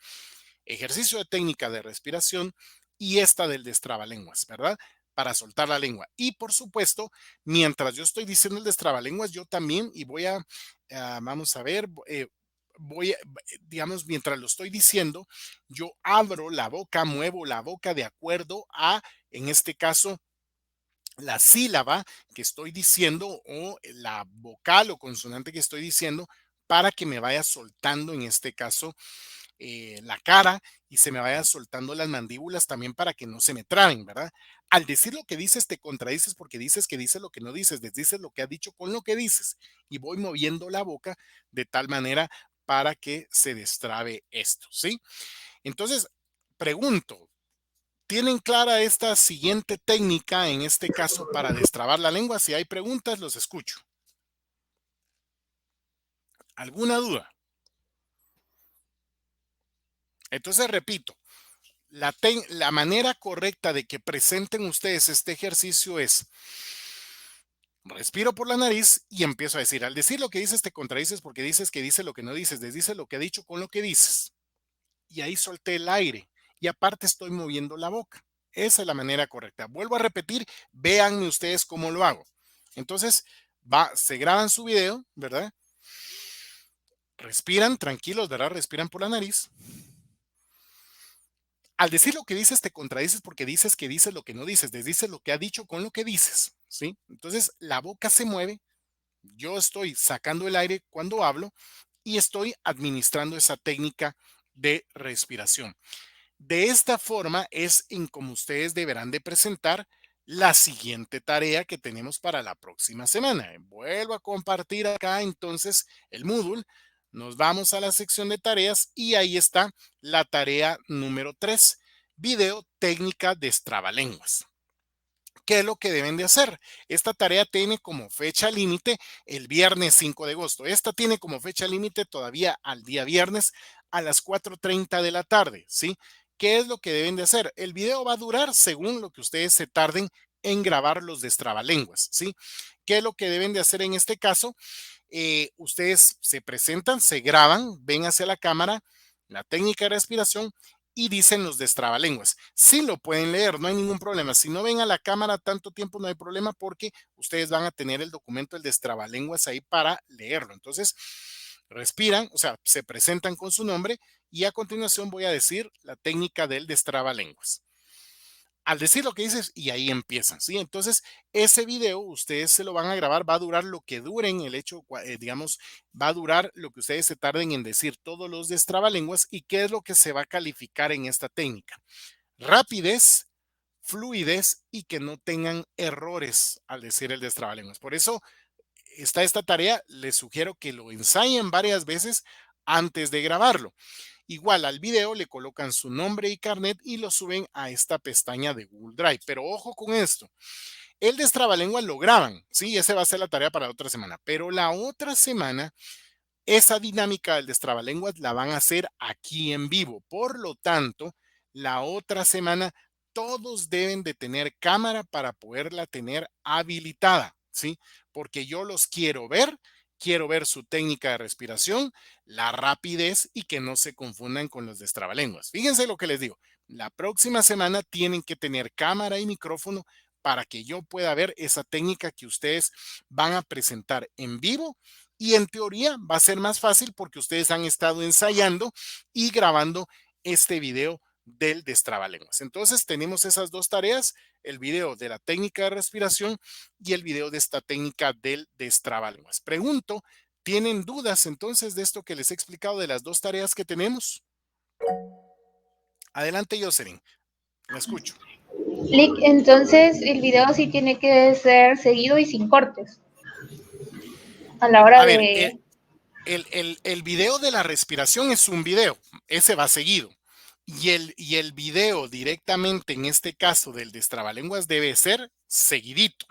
ejercicio de técnica de respiración y esta del destrabalenguas, ¿verdad? Para soltar la lengua. Y por supuesto, mientras yo estoy diciendo el destrabalenguas, yo también, y voy a, vamos a ver, digamos, mientras lo estoy diciendo, yo abro la boca, muevo la boca de acuerdo a, en este caso, la sílaba que estoy diciendo o la vocal o consonante que estoy diciendo para que me vaya soltando, en este caso, la cara y se me vaya soltando las mandíbulas también para que no se me traben, ¿verdad? Al decir lo que dices, te contradices porque dices que dices lo que no dices, desdices lo que has dicho con lo que dices y voy moviendo la boca de tal manera para que se destrabe esto, ¿sí? Entonces, pregunto, ¿tienen clara esta siguiente técnica en este caso para destrabar la lengua? Si hay preguntas, los escucho. ¿Alguna duda? Entonces, repito, la manera correcta de que presenten ustedes este ejercicio es respiro por la nariz y empiezo a decir, al decir lo que dices te contradices porque dices que dice lo que no dices, desdices lo que ha dicho con lo que dices. Y ahí solté el aire y aparte estoy moviendo la boca. Esa es la manera correcta. Vuelvo a repetir, véanme ustedes cómo lo hago. Entonces, se graban su video, ¿verdad? Respiran tranquilos, ¿verdad? Respiran por la nariz. Al decir lo que dices, te contradices porque dices que dices lo que no dices, desdices lo que ha dicho con lo que dices, ¿sí? Entonces, la boca se mueve, yo estoy sacando el aire cuando hablo y estoy administrando esa técnica de respiración. De esta forma es en como ustedes deberán de presentar la siguiente tarea que tenemos para la próxima semana. Vuelvo a compartir acá entonces el Moodle. Nos vamos a la sección de tareas y ahí está la tarea número 3, video técnica destrabalenguas. ¿Qué es lo que deben de hacer? Esta tarea tiene como fecha límite el viernes 5 de agosto. Esta tiene como fecha límite todavía al día viernes a las 4:30 de la tarde, ¿sí? ¿Qué es lo que deben de hacer? El video va a durar según lo que ustedes se tarden en grabar los destrabalenguas, ¿sí? ¿Qué es lo que deben de hacer en este caso? Ustedes se presentan, se graban, ven hacia la cámara, la técnica de respiración y dicen los destrabalenguas. Sí lo pueden leer, no hay ningún problema. Si no ven a la cámara tanto tiempo, no hay problema porque ustedes van a tener el documento del destrabalenguas ahí para leerlo. Entonces, respiran, o sea, se presentan con su nombre y a continuación voy a decir la técnica del destrabalenguas. Al decir lo que dices y ahí empiezan, ¿sí? Entonces, ese video ustedes se lo van a grabar, va a durar lo que duren, el hecho, digamos, va a durar lo que ustedes se tarden en decir todos los destrabalenguas y qué es lo que se va a calificar en esta técnica. Rapidez, fluidez y que no tengan errores al decir el destrabalenguas. Por eso está esta tarea, les sugiero que lo ensayen varias veces antes de grabarlo. Igual al video le colocan su nombre y carnet y lo suben a esta pestaña de Google Drive. Pero ojo con esto. El destrabalenguas lo graban, ¿sí? Esa va a ser la tarea para la otra semana. Pero la otra semana, esa dinámica del destrabalenguas la van a hacer aquí en vivo. Por lo tanto, la otra semana todos deben de tener cámara para poderla tener habilitada, ¿sí? Porque yo los quiero ver su técnica de respiración, la rapidez y que no se confundan con los destrabalenguas. Fíjense lo que les digo. La próxima semana tienen que tener cámara y micrófono para que yo pueda ver esa técnica que ustedes van a presentar en vivo y en teoría va a ser más fácil porque ustedes han estado ensayando y grabando este video del destrabalenguas. Entonces tenemos esas dos tareas, el video de la técnica de respiración y el video de esta técnica del destrabalenguas. Pregunto, ¿tienen dudas entonces de esto que les he explicado de las dos tareas que tenemos? Adelante, Jocelyn. La escucho. Lick, entonces el video sí tiene que ser seguido y sin cortes. A la hora A ver, de... el video de la respiración es un video, ese va seguido. Y el video directamente en este caso del destrabalenguas debe ser seguidito.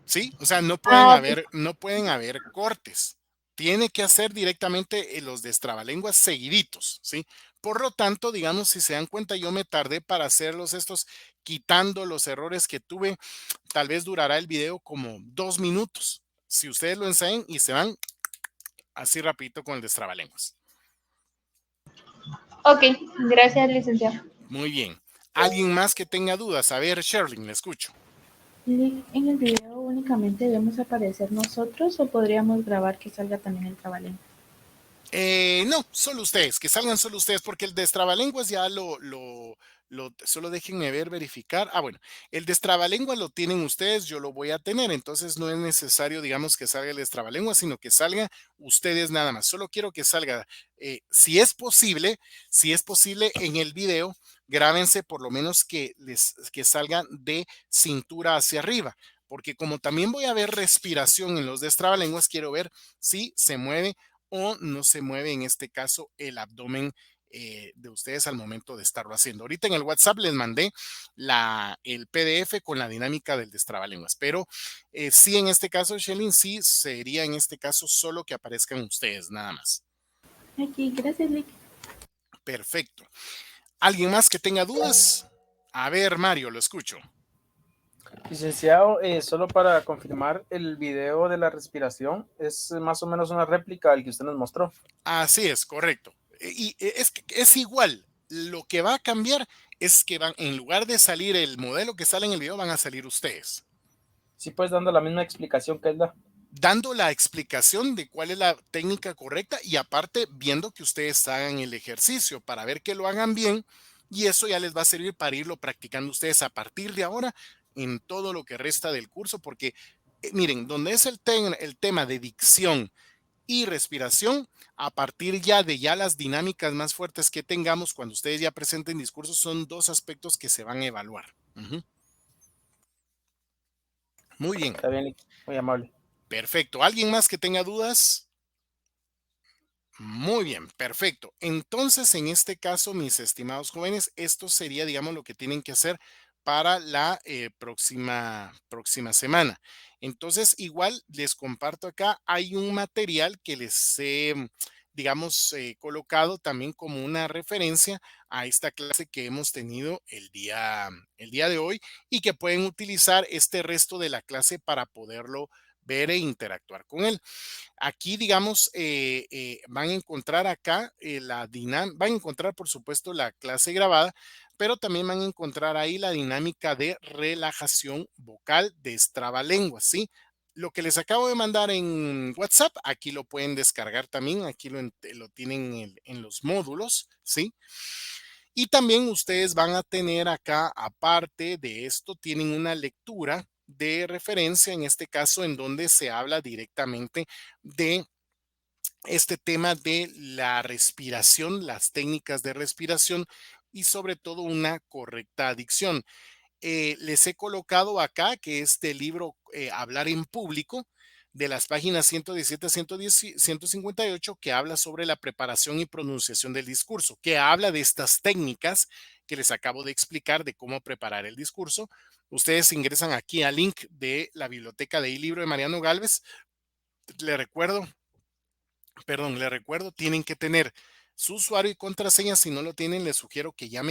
¿Sí? O sea, no pueden haber cortes. Tiene que hacer directamente los destrabalenguas seguiditos, ¿sí? Por lo tanto, digamos, si se dan cuenta, yo me tardé para hacerlos estos, quitando los errores que tuve. Tal vez durará el video como 2 minutos. Si ustedes lo ensayan y se van así rapidito con el destrabalenguas. Ok, gracias, licenciado. Muy bien. ¿Alguien más que tenga dudas? A ver, Sherlyn, le escucho. Lick, ¿en el video únicamente debemos aparecer nosotros o podríamos grabar que salga también el trabalenguas? No, solo ustedes, que salgan solo ustedes, porque el destrabalenguas ya solo déjenme verificar. Bueno, el destrabalenguas lo tienen ustedes, yo lo voy a tener, entonces no es necesario, digamos, que salga el destrabalenguas, sino que salga ustedes nada más. Solo quiero que salga, si es posible en el video, grábense por lo menos que salgan de cintura hacia arriba. Porque como también voy a ver respiración en los destrabalenguas, quiero ver si se mueve o no se mueve en este caso el abdomen de ustedes al momento de estarlo haciendo. Ahorita en el WhatsApp les mandé el PDF con la dinámica del destrabalenguas, pero sí en este caso, Shelly, sí sería en este caso solo que aparezcan ustedes nada más. Aquí, gracias, Lick. Perfecto. ¿Alguien más que tenga dudas? A ver, Mario, lo escucho. Licenciado, solo para confirmar, el video de la respiración es más o menos una réplica del que usted nos mostró. Así es, correcto. Y es igual. Lo que va a cambiar es que en lugar de salir el modelo que sale en el video, van a salir ustedes. Sí, pues dando la misma explicación que él da. Dando la explicación de cuál es la técnica correcta y aparte viendo que ustedes hagan el ejercicio para ver que lo hagan bien y eso ya les va a servir para irlo practicando ustedes a partir de ahora en todo lo que resta del curso porque miren, donde es el tema de dicción y respiración, a partir ya de las dinámicas más fuertes que tengamos cuando ustedes ya presenten discursos son 2 aspectos que se van a evaluar. Ujú. Muy bien, Está bien, muy amable. perfecto. ¿Alguien más que tenga dudas? Muy bien, perfecto. Entonces, en este caso, mis estimados jóvenes, esto sería, digamos, lo que tienen que hacer para la próxima semana. Entonces, igual les comparto acá, hay un material que les he, digamos, colocado también como una referencia a esta clase que hemos tenido el día de hoy y que pueden utilizar este resto de la clase para poderlo ver e interactuar con él. Aquí, digamos, van a encontrar acá la dinámica, van a encontrar, por supuesto, la clase grabada, pero también van a encontrar ahí la dinámica de relajación vocal de trabalenguas, ¿sí? Lo que les acabo de mandar en WhatsApp, aquí lo pueden descargar también, aquí lo tienen en los módulos, ¿sí? Y también ustedes van a tener acá, aparte de esto, tienen una lectura de referencia, en este caso, en donde se habla directamente de este tema de la respiración, las técnicas de respiración y sobre todo una correcta adicción. Les he colocado acá que este libro Hablar en Público de las páginas 117 a 158 que habla sobre la preparación y pronunciación del discurso, que habla de estas técnicas que les acabo de explicar de cómo preparar el discurso. Ustedes ingresan aquí al link de la biblioteca de libro de Mariano Galvez. Le recuerdo le recuerdo, tienen que tener su usuario y contraseña. Si no lo tienen, les sugiero que llamen